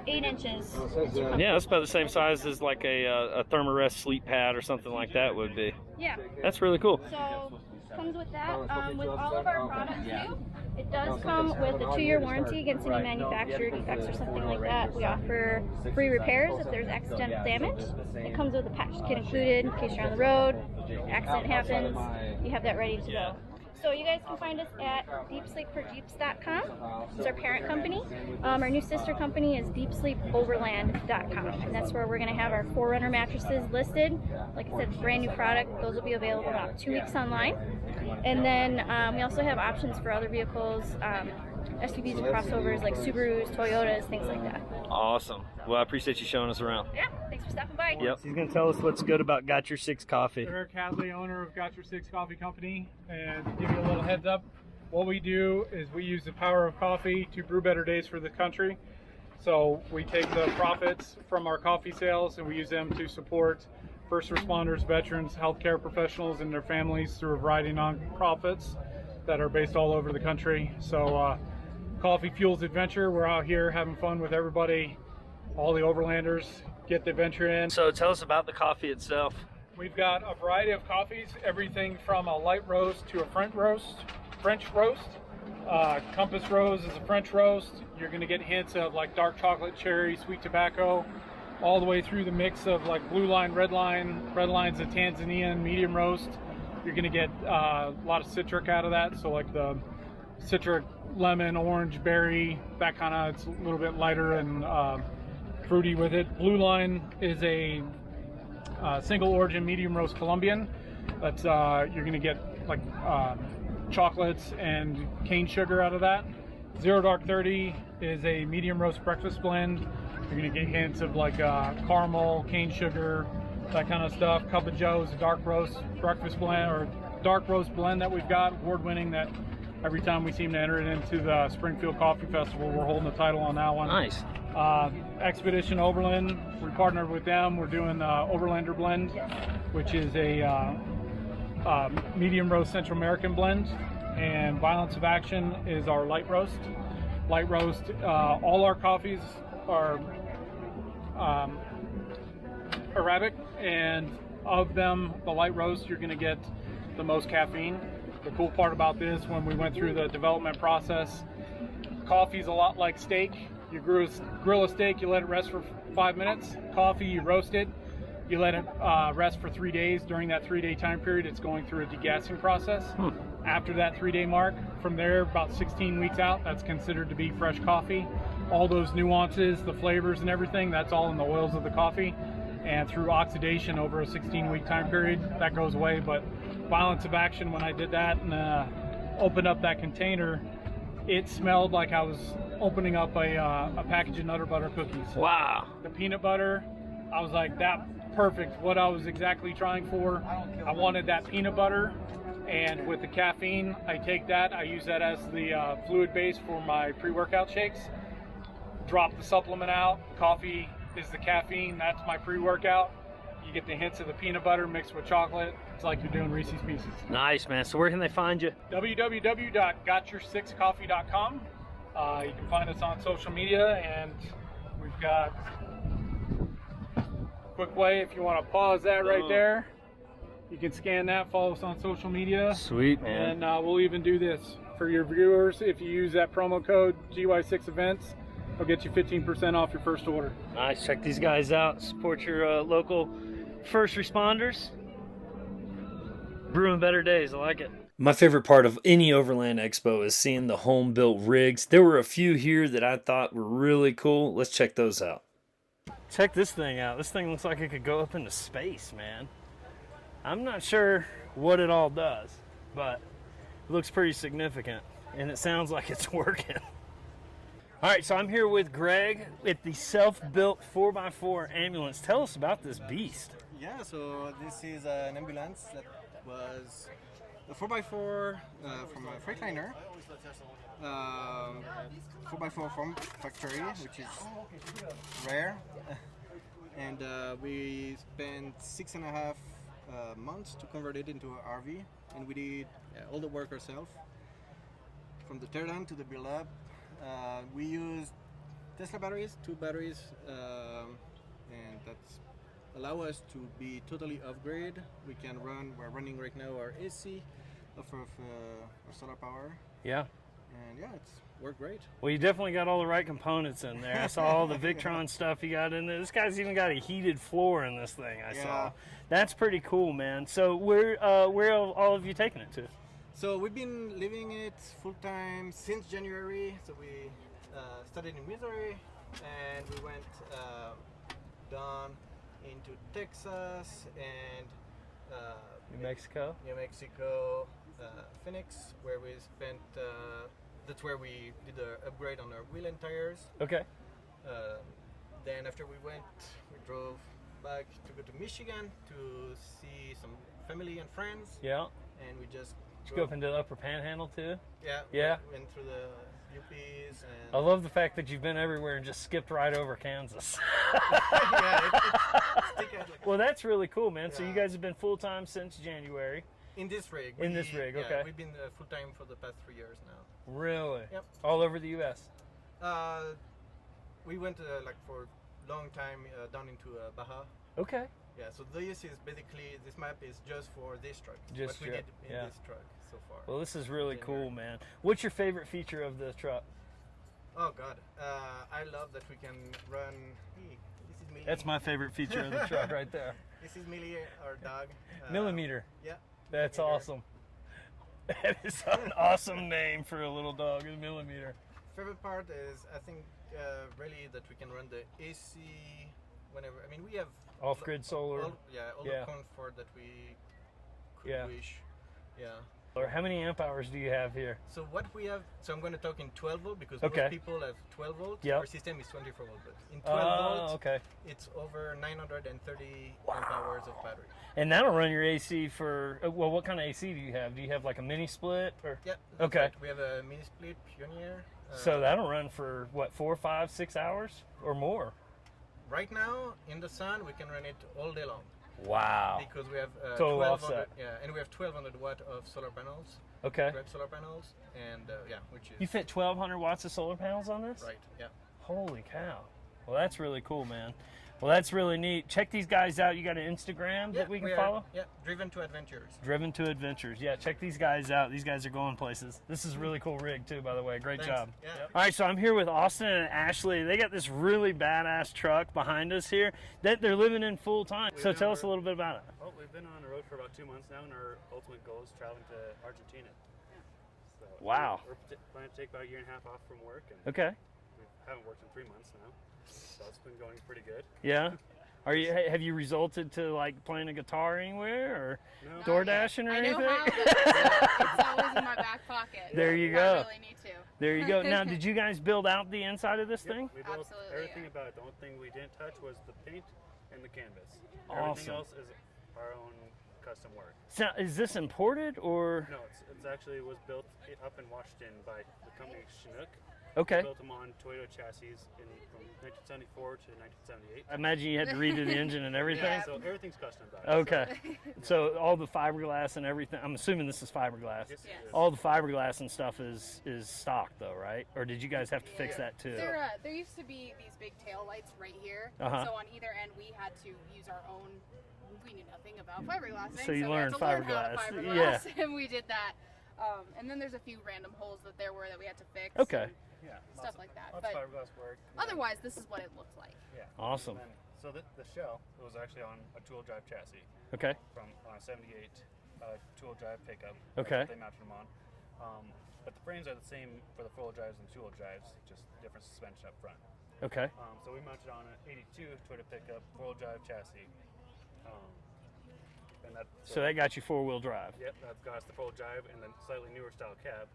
8 inches. Yeah, that's about the same size as like a Thermarest sleep pad or something like that would be. Yeah. That's really cool. So comes with that. With all of our products too, It does come with a 2-year warranty against any manufacturer defects or something like that. We offer free repairs if there's accidental damage. It comes with a patch kit included in case you're on the road, accident happens, you have that ready to go. So you guys can find us at 𝐷eepSleepForJeeps.com. It's our parent company. Our new sister company is �deepSleepOverland.com, and that's where we're going to have our 4Runner mattresses listed. Like I said, it's a brand new product. Those will be available in about 2 weeks online. And then we also have options for other vehicles, SUVs and crossovers like Subarus, Toyotas, things like that. Awesome. Well, I appreciate you showing us around. Yeah, thanks for stopping by. Yep. He's going to tell us what's good about 𝐼𝐴 coffee. Eric Hadley, owner of 𝐵𝐶 Coffee Company, and to give you a little heads up, what we do is we use the power of coffee to brew better days for the country. So we take the profits from our coffee sales and we use them to support first responders, veterans, healthcare professionals, and their families through a variety of nonprofits that are based all over the country. So coffee fuels adventure. We're out here having fun with everybody. All the overlanders get the adventure in. So tell us about the coffee itself. We've got a variety of coffees, everything from a light roast to a French roast. Compass Rose is a French roast. You're going to get hints of like dark chocolate, cherry, sweet tobacco, all the way through the mix of like blue line, red line's a Tanzanian medium roast. You're going to get a lot of citric out of that, so like the citric, lemon, orange, berry, that kind of, it's a little bit lighter and fruity with it. Blue line is a single origin medium roast Colombian. That's you're going to get like chocolates and cane sugar out of that. Zero Dark 30 is a medium roast breakfast blend. You're going to get hints of like caramel, cane sugar, that kind of stuff. Cup of Joe is a dark roast breakfast blend, or dark roast blend that we've got, award-winning, that every time we seem to enter it into the Springfield Coffee Festival, we're holding the title on that one. Nice. Expedition Overland, we partnered with them. We're doing the Overlander blend, which is a medium roast Central American blend. And Violence of Action is our light roast. Light roast, all our coffees are Arabic, and of them, the light roast, you're going to get the most caffeine. The cool part about this, when we went through the development process, coffee's a lot like steak. You grill a steak, you let it rest for 5 minutes. Coffee, you roast it, you let it rest for 3 days. During that 3-day time period, it's going through a degassing process. After that 3-day mark, from there, about 16 weeks out, that's considered to be fresh coffee. All those nuances, the flavors and everything, that's all in the oils of the coffee. And through oxidation over a 16-week time period, that goes away. But Violence of Action, when I did that and opened up that container, it smelled like I was opening up a package of Nutter Butter cookies. Wow. The peanut butter, I was like, that perfect, what I was exactly trying for. I wanted that peanut butter, and with the caffeine, I take that, I use that as the fluid base for my pre-workout shakes. Drop the supplement out. Coffee is the caffeine, that's my pre-workout. You get the hints of the peanut butter mixed with chocolate. It's like you're doing Reese's Pieces. Nice, man. So where can they find you? www.got6coffee.com. You can find us on social media, and we've got a quick way if you want to pause that right there. You can scan that, follow us on social media. Sweet, man. And we'll even do this for your viewers. If you use that promo code GY6events, it'll get you 15% off your first order. Nice. Check these guys out. Support your local first responders. Brewing better days. I like it. My favorite part of any Overland Expo is seeing the home-built rigs. There were a few here that I thought were really cool. Let's check those out. Check this thing out. This thing looks like it could go up into space, man. I'm not sure what it all does, but it looks pretty significant, and it sounds like it's working. All right, so I'm here with Greg at the self-built 4x4 ambulance. Tell us about this beast. Yeah, so this is an ambulance that was a 4x4 from a Freightliner, 4x4 from factory, which is rare. And we spent 6.5 months to convert it into an RV, and we did all the work ourselves, from the teardown to the build-up. We used Tesla batteries, 2 batteries, and that's allow us to be totally off-grid. We're running right now our AC off of our solar power. Yeah. and yeah, it's worked great. Well, you definitely got all the right components in there. I saw all the Victron stuff you got in there. This guy's even got a heated floor in this thing. I saw. That's pretty cool, man. So where all of you taking it to? So we've been living it full time since January. So we started in Missouri, and we went down into Texas and New Mexico, Phoenix, where we spent. That's where we did the upgrade on our wheel and tires. Okay. Then after we went, we drove back to go to Michigan to see some family and friends. Yeah. And we just Did you go up into the upper panhandle too? Yeah. Yeah. Went through the UPs and I love the fact that you've been everywhere and just skipped right over Kansas. Well, that's really cool, man. So you guys have been full time since January. In this rig. Okay. Yeah, we've been full time for the past 3 years now. Really? Yep. All over the U.S. We went like for a long time down into Baja. Okay. Yeah. So this is basically, this map is just for this truck. Just what we did in this truck so far. Well, this is really cool, man. What's your favorite feature of the truck? Oh God, I love that we can run. Hey, this is Millie. That's my favorite feature of the truck right there. This is Millie, our dog. Millimeter. Yeah. That's awesome. That is an awesome name for a little dog, a Millimeter. Favorite part is, I think, really that we can run the AC whenever. I mean, we have off-grid solar. All the comfort that we could wish. Yeah. Or how many amp hours do you have here? So what we have, so I'm going to talk in 12 volt because Okay. most people have 12 volt. Yep. Our system is 24 volt, but in 12 volt, okay. it's over 930 amp hours of battery. And that'll run your AC for, well, what kind of AC do you have? Do you have like a mini split? Or? Yeah. Okay. Right. We have a mini split Pioneer. So that'll run for what, 4, 5, 6 hours or more? Right now, in the sun, we can run it all day long. Wow. Because we have Total 1200, offset. and we have 1200 watt of solar panels. Okay. Direct solar panels, and which is. You fit 1,200 watts of solar panels on this? Right. Yeah. Holy cow. Well, that's really cool, man. Well, that's really neat. Check these guys out. You got an Instagram that we can follow? Yeah, Driven to Adventures. Driven to Adventures. Yeah, check these guys out. These guys are going places. This is a really cool rig, too, by the way. Great job. Yeah. All right, so I'm here with Austin and Ashley. They got this really badass truck behind us here that they're living in full time. So tell us a little bit about it. Well, we've been on the road for about 2 months now, and our ultimate goal is traveling to Argentina. So Wow. We're planning to take about a year and a half off from work. And Okay. We haven't worked in 3 months now, so it's been going pretty good. Yeah. Have you resulted to like playing a guitar anywhere or No. DoorDashing or anything? I know how, but it's always in my back pocket. There you I go. really need to. There you go. Now, did you guys build out the inside of this thing? We built Absolutely, everything about it. The only thing we didn't touch was the paint and the canvas. Awesome. Everything else is our own custom work. So, is this imported or? No, it's actually was built up in Washington by the company 𝐶hNOOK. Okay. We built them on Toyota chassis from 1974 to 1978. I imagine you had to redo the engine and everything. Yeah, so everything's custom about it. Okay. So all the fiberglass and everything. I'm assuming this is fiberglass. Yes, it is. All the fiberglass and stuff is stock though, right? Or did you guys have to fix that too? There used to be these big tail lights right here. Uh-huh. So on either end, we had to use our own. We knew nothing about fiberglassing, So you we had learned to learn how to fiberglass. fiberglass, Yeah. and we did that. And then there's a few random holes that there were that we had to fix. Okay. Yeah, stuff like that. Lots But of fiberglass work. otherwise, this is what it looked like. Yeah. Awesome. And then, so the shell was actually on a two-wheel drive chassis. Okay. From a 78 two-wheel drive pickup. Okay. That's what they mounted them on. But the frames are the same for the four-wheel drives and two-wheel drives, just different suspension up front. Okay. So we mounted on an 82 Toyota pickup four-wheel drive chassis. And that, So that got you 4-wheel drive. Yep, that's got us the four-wheel drive and then slightly newer style cab.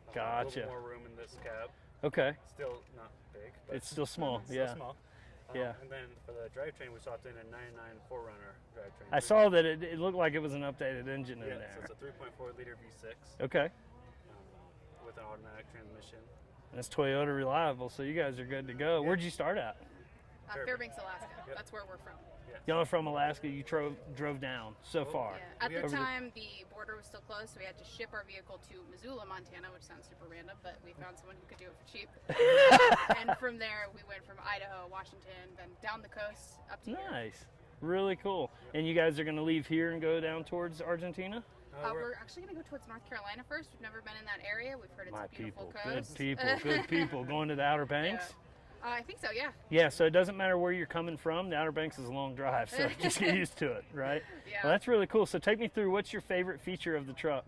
A Gotcha. little more room in this cab. Okay. Still not big. But It's still small. it's Yeah. Still small. Yeah. And then for the drivetrain, we swapped in a 99 4Runner drivetrain. I saw that it looked like it was an updated engine in Yeah, there. so it's a 3.4 liter V6. Okay. With an automatic transmission. And it's Toyota reliable, so you guys are good to go. Where'd you start at? Fairbanks, Alaska. That's where we're from. Y'all are from Alaska. You drove down so far. Yeah. At the time, the border was still closed, so we had to ship our vehicle to Missoula, Montana, which sounds super random, but we found someone who could do it for cheap. And from there, we went from Idaho, Washington, then down the coast up to here. Nice. Really cool. And you guys are going to leave here and go down towards Argentina? We're actually going to go towards North Carolina first. We've never been in that area. We've heard it's My a beautiful people, coast. good people. Going to the Outer Banks? I think so, yeah. Yeah, so it doesn't matter where you're coming from. The Outer Banks is a long drive, so just get used to it, right? Yeah. Well, that's really cool. So take me through, what's your favorite feature of the truck?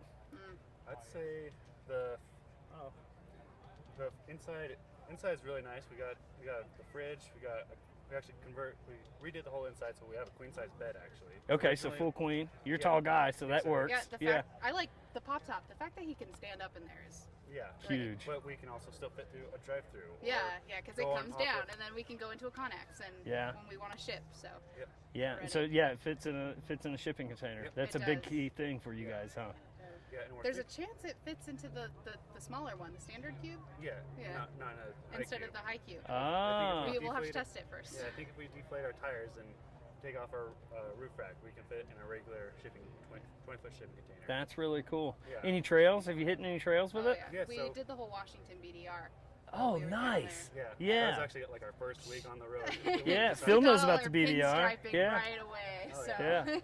I'd say the inside is really nice. We got the fridge. We redid the whole inside, so we have a queen size bed actually. Okay, so full queen. You're a tall guy, so that works. Yeah, I like the pop top. The fact that he can stand up in there is huge. But we can also still fit through a drive-through. Yeah, because it comes down, and then we can go into a Connex and when we want to ship. So yeah, so it fits in a shipping container. That's a big key thing for you guys, huh? Yeah, and there's a chance it fits into the smaller one, the standard cube. Yeah. Not a instead of the high cube. Ah. We'll have to test it first. Yeah, I think if we deflate our tires and take off our roof rack, we can fit in a regular 20-foot shipping container. That's really cool. Yeah. Any trails? Have you hit any trails with it? Yeah, we did the whole Washington BDR. Oh, nice. Yeah. That was actually like our first week on the road. Yeah, Phil knows about the BDR. Yeah. Right away. Oh, so. Yeah.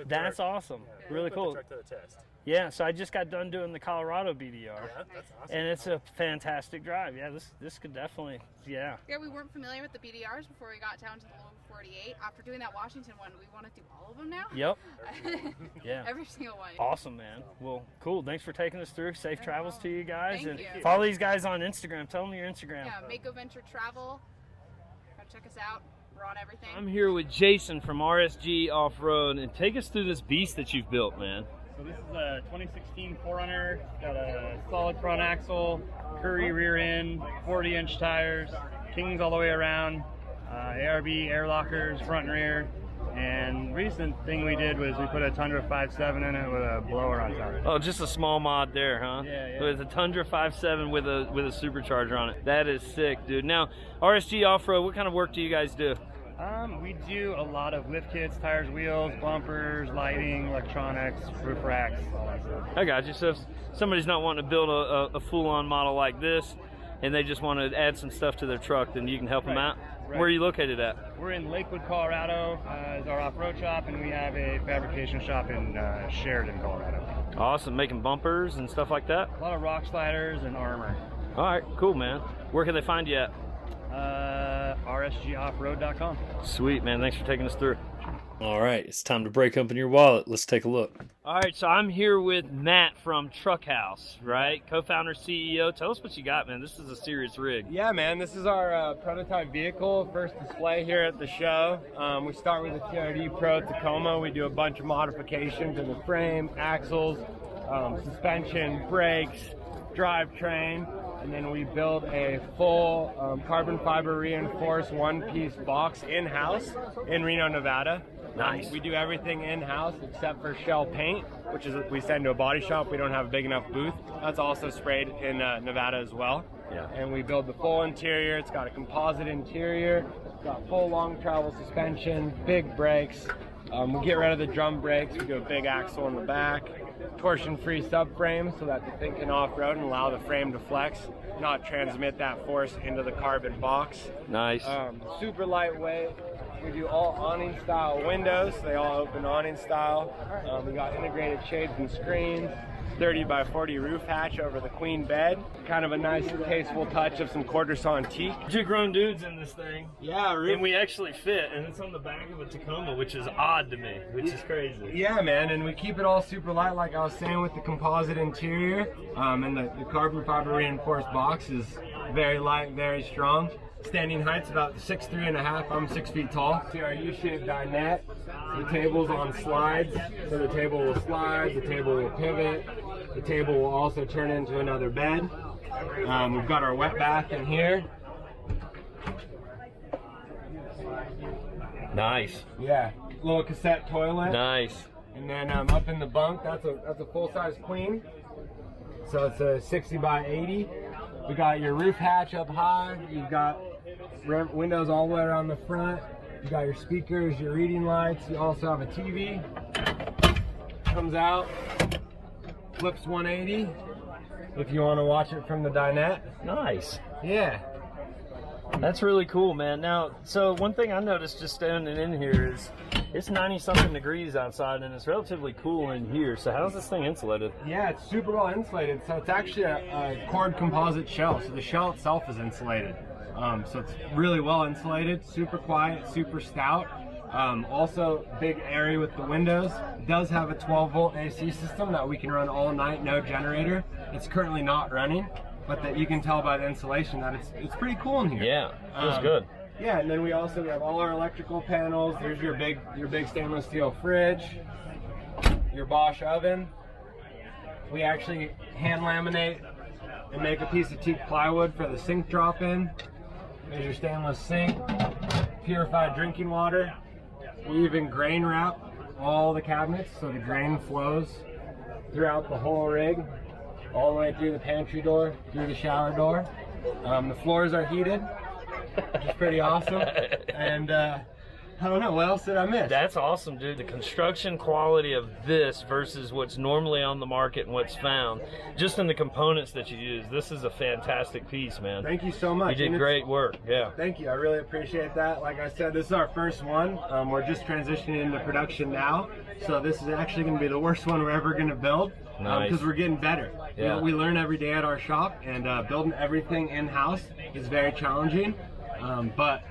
That's awesome. Yeah. Really cool. Put the truck to the test. Yeah, so I just got done doing the Colorado BDR. Yeah, that's awesome. And it's a fantastic drive. Yeah, this could definitely, Yeah, we weren't familiar with the BDRs before we got down to the low 48. After doing that Washington one, we want to do all of them now. Yep. Yeah. Every single one. Awesome, man. Well, cool. Thanks for taking us through. Safe travels to you guys. Thank and you. Follow these guys on Instagram. Tell them your Instagram. Yeah, Mako Venture Travel. Come check us out. We're on everything. I'm here with Jason from RSG Off-Road, and take us through this beast that you've built, man. So this is a 2016 4Runner. It's got a solid front axle, Curry rear end, 40-inch tires, Kings all the way around, ARB air lockers, front and rear. And recent thing we did was we put a Tundra 5.7 in it with a blower on top. Oh, just a small mod there, huh? Yeah. So it's a Tundra 5.7 with a supercharger on it. That is sick, dude. Now, RSG Off-Road, what kind of work do you guys do? We do a lot of lift kits, tires, wheels, bumpers, lighting, electronics, roof racks, all that stuff. I got you. So if somebody's not wanting to build a full-on model like this, and they just want to add some stuff to their truck, then you can help them out? Right. Where are you located at? We're in Lakewood, Colorado, is our off-road shop, and we have a fabrication shop in Sheridan, Colorado. Awesome. Making bumpers and stuff like that? A lot of rock sliders and armor. All right, cool, man. Where can they find you at? rsgoffroad.com. Sweet, man. Thanks for taking us through. All right, it's time to break open your wallet. Let's take a look. All right, so I'm here with Matt from Truck House, right? Co-founder, CEO. Tell us what you got, man. This is a serious rig. Yeah, man. This is our prototype vehicle, first display here at the show. We start with a TRD Pro Tacoma. We do a bunch of modifications in the frame, axles, suspension, brakes, drivetrain. And then we build a full carbon fiber reinforced one-piece box in-house in Reno, Nevada. Nice. We do everything in-house except for shell paint, which is we send to a body shop. We don't have a big enough booth. That's also sprayed in Nevada as well. Yeah. And we build the full interior. It's got a composite interior. It's got full long travel suspension, big brakes. We get rid of the drum brakes. We do a big axle in the back. Torsion-free subframe so that the thing can off-road and allow the frame to flex, not transmit that force into the carbon box. Nice. Super lightweight. We do all awning style windows. They all open awning style. We got integrated shades and screens. 30 by 40 roof hatch over the queen bed. Kind of a nice, tasteful touch of some quarter sawn teak. Two grown dudes in this thing. Yeah, and we actually fit, and it's on the back of a Tacoma, which is odd to me, which is crazy. Yeah, man, and we keep it all super light, like I was saying, with the composite interior, and the carbon fiber reinforced box is very light, very strong. Standing height's about 6'3.5". I'm 6 feet tall. See our U-shaped dinette. The table's on slides, so the table will slide, the table will pivot, the table will also turn into another bed. We've got our wet bath in here. Nice. Yeah, little cassette toilet. Nice. And then up in the bunk, that's a full-size queen. So it's a 60 by 80. We got your roof hatch up high. You've got windows all the way around the front. You got your speakers, your reading lights. You also have a TV. Comes out, flips 180 if you want to watch it from the dinette. Nice. Yeah. That's really cool, man. Now, so one thing I noticed just standing in here is it's 90-something degrees outside, and it's relatively cool in here. So how's this thing insulated? Yeah, it's super well insulated. So it's actually a cord composite shell. So the shell itself is insulated. So it's really well insulated, super quiet, super stout. Also, big area with the windows. It does have a 12-volt AC system that we can run all night, no generator. It's currently not running, but that you can tell by the insulation that it's pretty cool in here. Yeah, feels good. Yeah, and then we have all our electrical panels. There's your big stainless steel fridge, your Bosch oven. We actually hand laminate and make a piece of teak plywood for the sink drop-in. There's your stainless sink, purified drinking water. We even grain wrap all the cabinets so the grain flows throughout the whole rig, all the way through the pantry door, through the shower door. The floors are heated, which is pretty awesome. And I don't know, what else did I miss? That's awesome, dude. The construction quality of this versus what's normally on the market and what's found, just in the components that you use, this is a fantastic piece, man. Thank you so much. You did great work, yeah. Thank you, I really appreciate that. Like I said, this is our first one. We're just transitioning into production now, so this is actually going to be the worst one we're ever going to build. Nice. Because we're getting better. Yeah. We learn every day at our shop, and building everything in-house is very challenging, but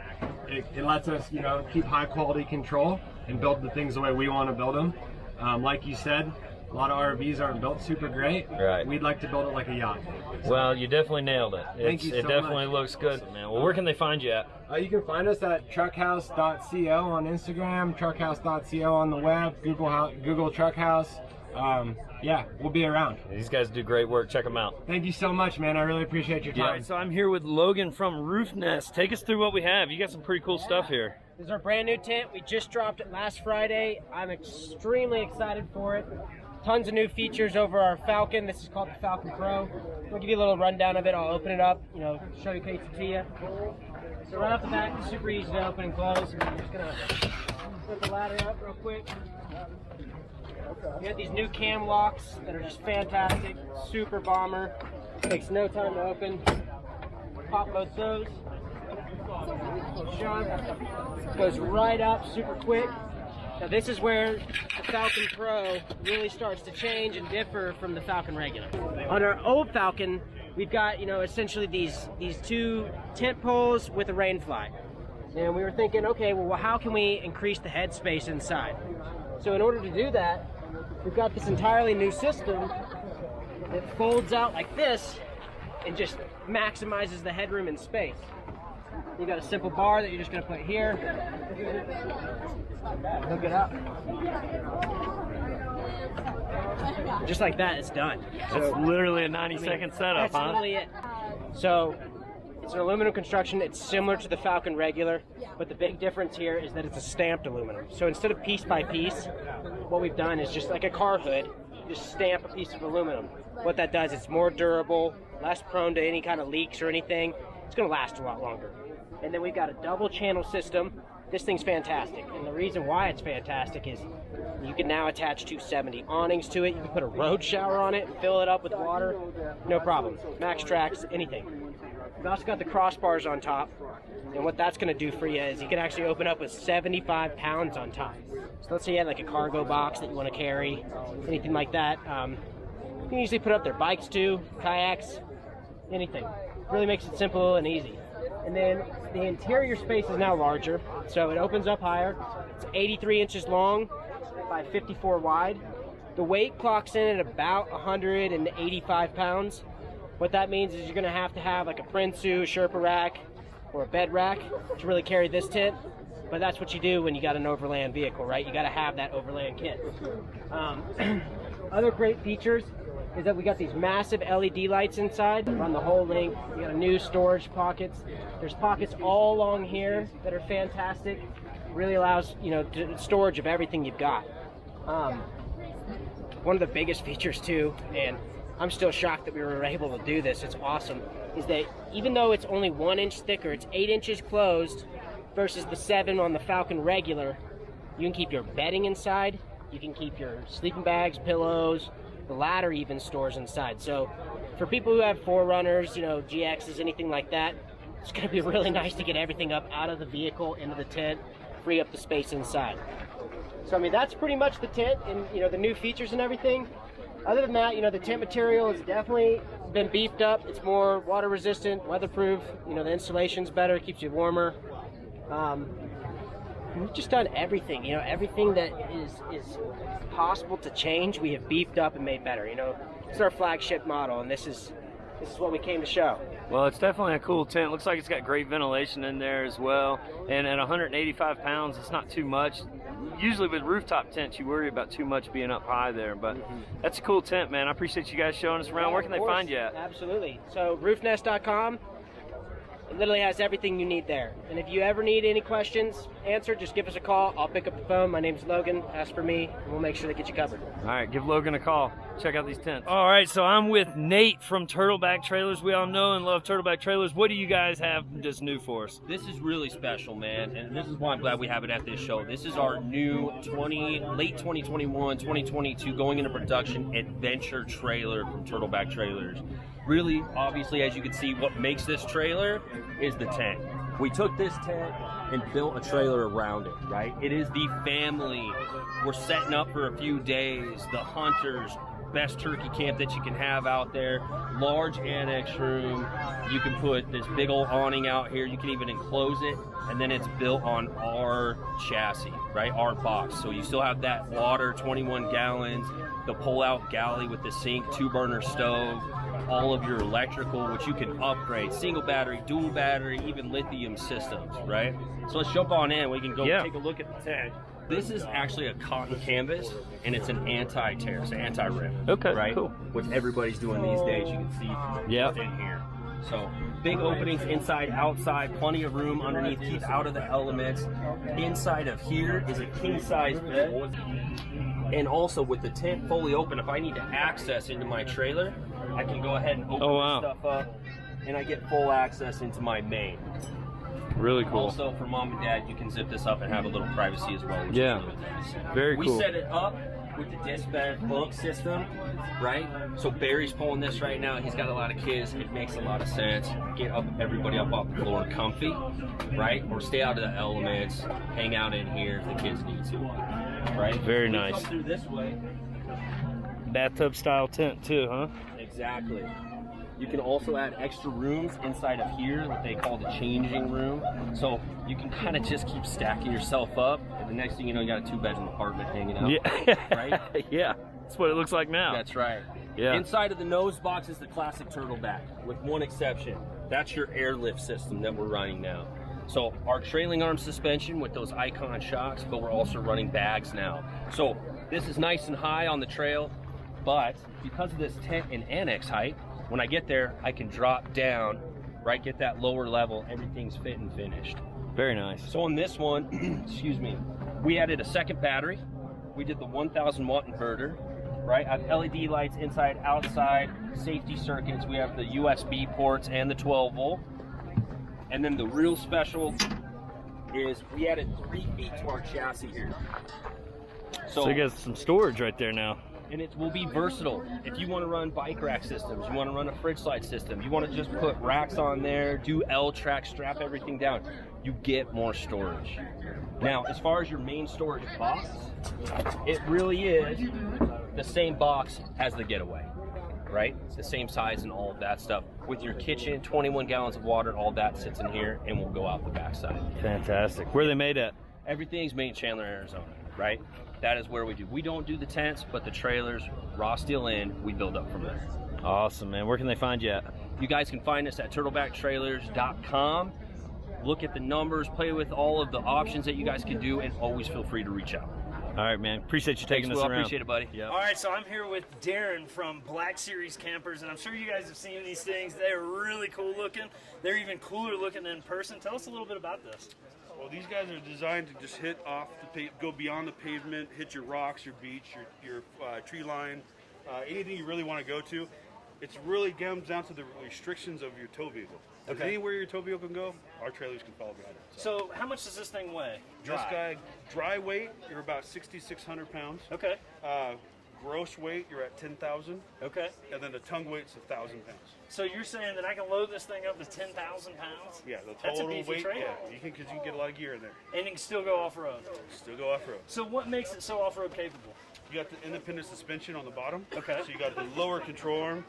it lets us, keep high quality control and build the things the way we want to build them. Like you said, a lot of RVs aren't built super great. Right. We'd like to build it like a yacht. Well, you definitely nailed it. Thank you so It definitely much. looks good, man. Well, where can they find you at? You can find us at truckhouse.co on Instagram, truckhouse.co on the web, Google Truckhouse. Yeah, we'll be around. These guys do great work. Check them out. Thank you so much, man. I really appreciate your time. Yeah, so I'm here with Logan from Roof Nest. Take us through what we have. You got some pretty cool stuff here. This is our brand new tent. We just dropped it last Friday. I'm extremely excited for it. Tons of new features over our Falcon. This is called the Falcon Pro. We'll give you a little rundown of it. I'll open it up, show you case to you. So right off the bat, it's super easy to open and close. I'm just gonna put the ladder up real quick. We have these new cam locks that are just fantastic. Super bomber. Takes no time to open. Pop both those. Goes right up super quick. Now this is where the Falcon Pro really starts to change and differ from the Falcon regular. On our old Falcon, we've got, essentially these two tent poles with a rain fly. And we were thinking, okay, well, how can we increase the headspace inside? So in order to do that, we've got this entirely new system that folds out like this and just maximizes the headroom and space. You got a simple bar that you're just going to put here. Hook it up. Just like that, it's done. That's literally a 90-second setup, that's huh? Literally it. So it's an aluminum construction. It's similar to the Falcon regular, but the big difference here is that it's a stamped aluminum. So instead of piece by piece, what we've done is just like a car hood, just stamp a piece of aluminum. What that does, it's more durable, less prone to any kind of leaks or anything. It's going to last a lot longer. And then we've got a double channel system. This thing's fantastic. And the reason why it's fantastic is you can now attach 270 awnings to it. You can put a road shower on it and fill it up with water. No problem. Max tracks, anything. We've also got the crossbars on top. And what that's going to do for you is you can actually open up with 75 pounds on top. So let's say you had like a cargo box that you want to carry, anything like that. You can easily put up their bikes too, kayaks, anything. Really makes it simple and easy. And then the interior space is now larger, so it opens up higher. It's 83 inches long by 54 wide. The weight clocks in at about 185 pounds. What that means is you're going to have like a Prinsu, Sherpa rack, or a bed rack to really carry this tent. But that's what you do when you got an overland vehicle, right? You got to have that overland kit. Other great features is that we got these massive LED lights inside, run the whole length. We got a new storage pockets. There's pockets all along here that are fantastic. Really allows, storage of everything you've got. One of the biggest features too, and I'm still shocked that we were able to do this, it's awesome, is that even though it's only 1 inch thicker, it's 8 inches closed versus the 7 on the Falcon regular, you can keep your bedding inside, you can keep your sleeping bags, pillows, the ladder even stores inside. So for people who have 4Runners, GXs, anything like that, it's going to be really nice to get everything up out of the vehicle into the tent, free up the space inside. So I mean, that's pretty much the tent and the new features and everything. Other than that, the tent material has definitely been beefed up. It's more water resistant, weatherproof. The installation's better, it keeps you warmer. We've just done everything. Everything that is possible to change, we have beefed up and made better. It's our flagship model, and this is what we came to show. Well, it's definitely a cool tent. Looks like it's got great ventilation in there as well. And at 185 pounds, it's not too much. Usually with rooftop tents, you worry about too much being up high there. But that's a cool tent, man. I appreciate you guys showing us around. Where can they find you at? Absolutely. So roofnest.com. It literally has everything you need there. And if you ever need any questions answered, just give us a call. I'll pick up the phone. My name's Logan. Ask for me, and we'll make sure to get you covered. All right, give Logan a call. Check out these tents. All right, so I'm with Nate from Turtleback Trailers. We all know and love Turtleback Trailers. What do you guys have just new for us? This is really special, man, and this is why I'm glad we have it at this show. This is our new late 2021, 2022, going into production adventure trailer from Turtleback Trailers. Really, obviously, as you can see, what makes this trailer is the tent. We took this tent and built a trailer around it, right? It is the family. We're setting up for a few days. The hunters, best turkey camp that you can have out there. Large annex room. You can put this big old awning out here. You can even enclose it, and then it's built on our chassis, right? Our box. So you still have that water, 21 gallons, the pull-out galley with the sink, 2-burner stove, all of your electrical, which you can upgrade, single battery, dual battery, even lithium systems, right? So let's jump on in. We can go take a look at the tent. This is actually a cotton canvas, and it's an anti-tear, it's an anti-rip. Okay, right? cool. Which everybody's doing these days. You can see it's in here. So big openings inside, outside, plenty of room underneath, keep out of the elements. Inside of here is a king-size bed. And also with the tent fully open, if I need to access into my trailer, I can go ahead and open this stuff up, and I get full access into my main. Really cool. Also, for mom and dad, you can zip this up and have a little privacy as well. Which is really nice. Very cool. We set it up with the dispatch book system, right? So Barry's pulling this right now. He's got a lot of kids. It makes a lot of sense. Get everybody up off the floor comfy, right? Or stay out of the elements, hang out in here if the kids need to, right? Very We nice. Come through this way. Bathtub style tent too, huh? Exactly. You can also add extra rooms inside of here, what they call the changing room. So you can kind of just keep stacking yourself up, and the next thing you know, you got a 2-bedroom apartment hanging out. Yeah. Right? Yeah. That's what it looks like now. That's right. Yeah. Inside of the nose box is the classic turtleback, with one exception. That's your airlift system that we're running now. So our trailing arm suspension with those icon shocks, but we're also running bags now. So this is nice and high on the trail, but because of this tent and annex height, when I get there, I can drop down, right, get that lower level, everything's fit and finished. Very nice. So on this one, excuse me, we added a second battery. We did the 1,000 watt inverter, right? I have LED lights inside, outside, safety circuits. We have the USB ports and the 12 volt. And then the real special is we added 3 feet to our chassis here. So you got some storage right there now. And it will be versatile. If you want to run bike rack systems, you want to run a fridge slide system, you want to just put racks on there, do L-track, strap everything down, you get more storage. Now, as far as your main storage box, it really is the same box as the Getaway, right? It's the same size and all of that stuff. With your kitchen, 21 gallons of water, all that sits in here and will go out the backside. Fantastic. Where are they made at? Everything's made in Chandler, Arizona, right? That is where we do. We don't do the tents, but the trailers, raw steel in, we build up from there. Awesome, man. Where can they find you at? You guys can find us at turtlebacktrailers.com. Look at the numbers, play with all of the options that you guys can do, and always feel free to reach out. All right, man. Appreciate you taking us Will. around. Appreciate it, buddy. Yep. All right, so I'm here with Darren from Black Series Campers, and I'm sure you guys have seen these things. They're really cool looking. They're even cooler looking in person. Tell us a little bit about this. Well, these guys are designed to just hit off the go beyond the pavement, hit your rocks, your beach, your tree line, anything you really want to go to. It really comes down to the restrictions of your tow vehicle. Okay. Anywhere your tow vehicle can go, our trailers can follow behind it. So how much does this thing weigh? This guy, dry weight, you're about 6,600 pounds. Okay. gross weight, you're at 10,000. Okay. And then the tongue weight's 1,000 pounds. So you're saying that I can load this thing up to 10,000 pounds? Yeah, the That's a total beefy weight. trailer. Yeah, because you can get a lot of gear in there. And you can still go off-road. Still go off-road. So what makes it so off-road capable? You got the independent suspension on the bottom. Okay. So you got the lower control arm,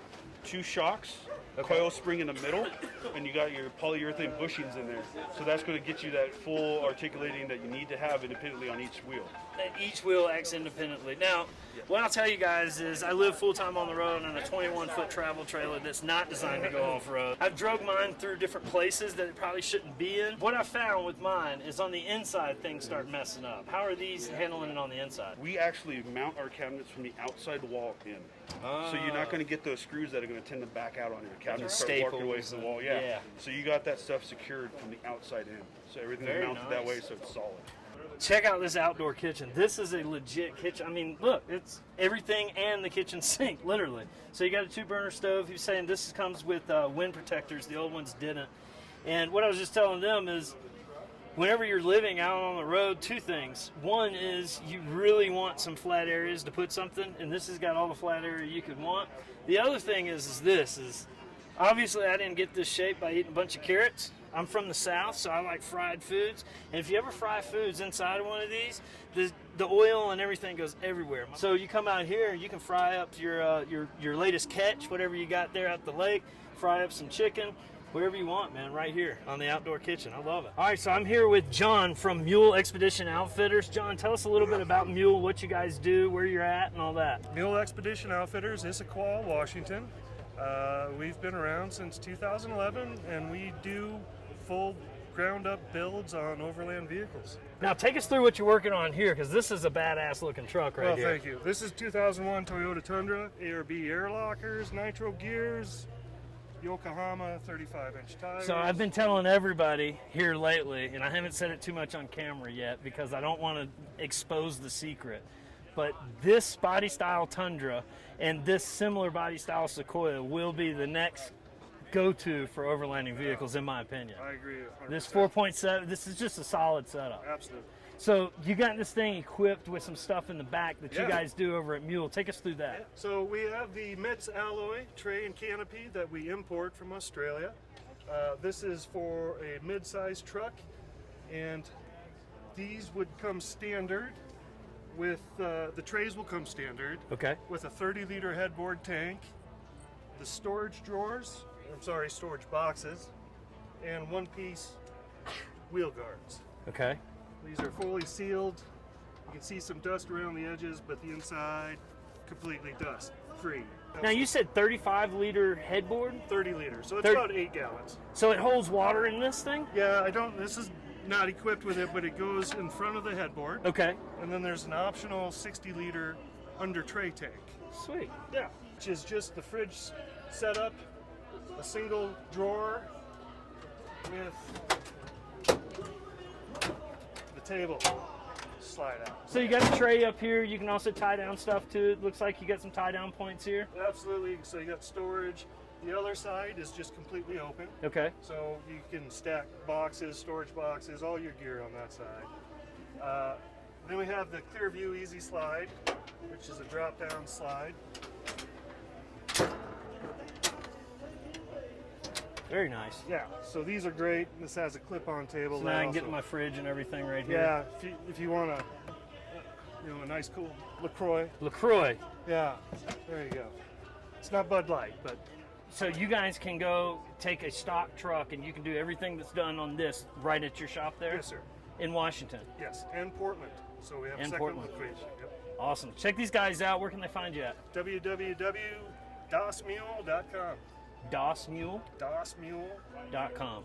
2 shocks, coil spring in the middle, and you got your polyurethane bushings in there. So that's going to get you that full articulating that you need to have independently on each wheel. And each wheel acts independently. Now, what I'll tell you guys is I live full-time on the road on a 21-foot travel trailer that's not designed to go off-road. I've drove mine through different places that it probably shouldn't be in. What I found with mine is on the inside things start messing up. How are these handling it on the inside? We actually mount our cabinets from the outside wall in. So you're not going to get those screws that are going to tend to back out on your cabinet. Start working away from the wall. Yeah. So you got that stuff secured from the outside in. So everything's Very mounted that nice. way so it's solid. Check out this outdoor kitchen. This is a legit kitchen. I mean, look, it's everything and the kitchen sink, literally. So you got a 2-burner stove. He was saying this comes with wind protectors. The old ones didn't. And what I was just telling them is whenever you're living out on the road, 2 things. One is you really want some flat areas to put something, and this has got all the flat area you could want. The other thing is obviously I didn't get this shape by eating a bunch of carrots. I'm from the South, so I like fried foods. And if you ever fry foods inside of one of these, the oil and everything goes everywhere. So you come out here, you can fry up your latest catch, whatever you got there at the lake, fry up some chicken, whatever you want, man, right here on the outdoor kitchen. I love it. All right, so I'm here with John from Mule Expedition Outfitters. John, tell us a little bit about Mule, what you guys do, where you're at, and all that. Mule Expedition Outfitters, Issaquah, Washington. We've been around since 2011, and we do full ground-up builds on overland vehicles. Now, take us through what you're working on here, because this is a badass-looking truck right here. Well, thank you. This is 2001 Toyota Tundra, A/B air lockers, nitro gears, Yokohama 35-inch tires. So I've been telling everybody here lately, and I haven't said it too much on camera yet because I don't want to expose the secret, but this body style Tundra and this similar body style Sequoia will be the next go-to for overlanding vehicles, in my opinion. I agree 100%. This 4.7, this is just a solid setup. Absolutely. So you got this thing equipped with some stuff in the back that you guys do over at Mule. Take us through that. So we have the Misc alloy tray and canopy that we import from Australia. This is for a mid-sized truck, and these would come standard with, the trays will come standard. Okay. With a 30-liter headboard tank, the storage drawers, storage boxes, and 1-piece wheel guards. Okay. These are fully sealed. You can see some dust around the edges, but the inside completely dust free. Now you said 35-liter headboard? 30 liters, so it's about 8 gallons. So it holds water in this thing? Yeah, this is not equipped with it, but it goes in front of the headboard. Okay. And then there's an optional 60-liter under tray tank. Sweet. Yeah, which is just the fridge setup, a single drawer with the table slide out. So you got a tray up here. You can also tie down stuff to it. Looks like you got some tie down points here. Absolutely. So you got storage. The other side is just completely open. Okay. So you can stack boxes, storage boxes, all your gear on that side. Then we have the Clearview Easy Slide, which is a drop-down slide. Very nice. Yeah, so these are great. This has a clip-on table. So now I can get my fridge and everything right here. Yeah, if you want a nice cool LaCroix. LaCroix. Yeah, there you go. It's not Bud Light, but. So you guys can go take a stock truck and you can do everything that's done on this right at your shop there? Yes, sir. In Washington? Yes, and Portland. So we have a second location. Yep. Awesome. Check these guys out. Where can they find you at? www.𝐷𝐴𝐶𝐿.com. 𝐷𝐴𝐶𝐿? 𝐷𝐴𝐶𝐿.com.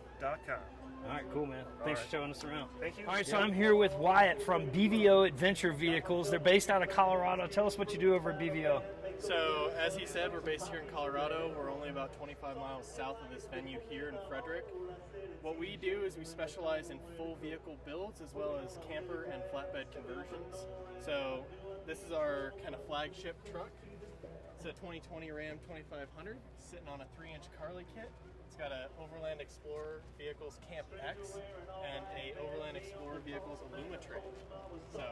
All right, cool, man. Thanks for showing us around. Thank you. All right, so I'm here with Wyatt from BVO Adventure Vehicles. They're based out of Colorado. Tell us what you do over at BVO. So, as he said, we're based here in Colorado. We're only about 25 miles south of this venue here in Frederick. What we do is we specialize in full vehicle builds as well as camper and flatbed conversions. So, this is our kind of flagship truck. It's a 2020 Ram 2500 sitting on a 3-inch Carly kit. It's got a Overland Explorer Vehicles Camp X and a Overland Explorer Vehicles 𝐼𝐴 tray. So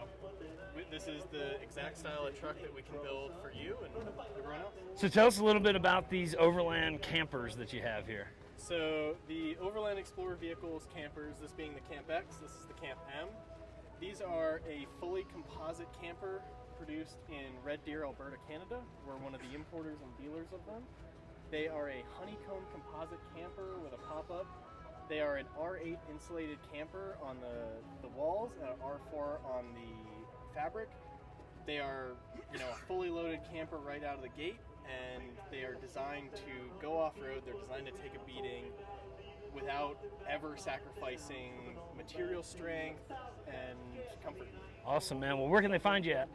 this is the exact style of truck that we can build for you and everyone else. So tell us a little bit about these Overland campers that you have here. So the Overland Explorer Vehicles campers, this being the Camp X, this is the Camp M. These are a fully composite camper produced in Red Deer, Alberta, Canada. We're one of the importers and dealers of them. They are a honeycomb composite camper with a pop-up. They are an R8 insulated camper on the walls and an R4 on the fabric. They are, you know, a fully loaded camper right out of the gate, and they are designed to go off-road. They're designed to take a beating without ever sacrificing material strength and comfort. Awesome, man. Well, where can they find you at?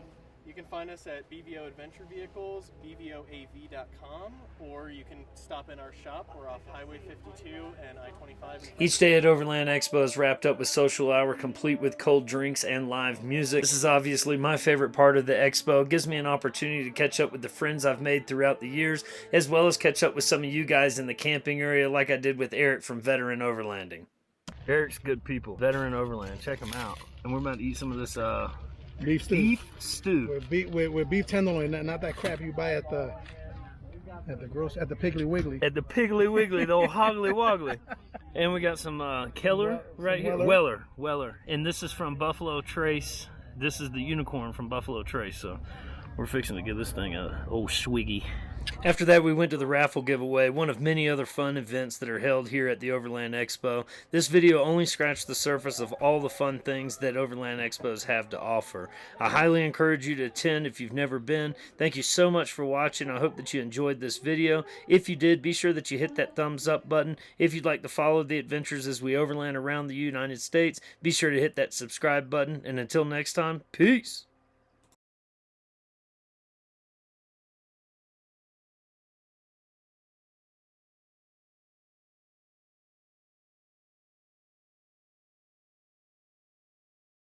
You can find us at BVO Adventure Vehicles, 𝐵VOAV.com, or you can stop in our shop. We're off Highway 52 and I-25. Each day at Overland Expo is wrapped up with social hour, complete with cold drinks and live music. This is obviously my favorite part of the expo. It gives me an opportunity to catch up with the friends I've made throughout the years, as well as catch up with some of you guys in the camping area like I did with Eric from Veteran Overlanding. Eric's good people. Veteran Overland. Check them out. And we're about to eat some of this beef stew. With beef tenderloin, not that crap you buy at the Piggly Wiggly. At the Piggly Wiggly, the old Hoggly Woggly. And we got some Keller right here. Weller. And this is from Buffalo Trace. This is the unicorn from Buffalo Trace. So we're fixing to give this thing a old swiggy. After that, we went to the raffle giveaway, one of many other fun events that are held here at the Overland Expo. This video only scratched the surface of all the fun things that Overland Expos have to offer. I highly encourage you to attend if you've never been. Thank you so much for watching. I hope that you enjoyed this video. If you did, be sure that you hit that thumbs up button. If you'd like to follow the adventures as we overland around the United States, be sure to hit that subscribe button. And until next time, peace!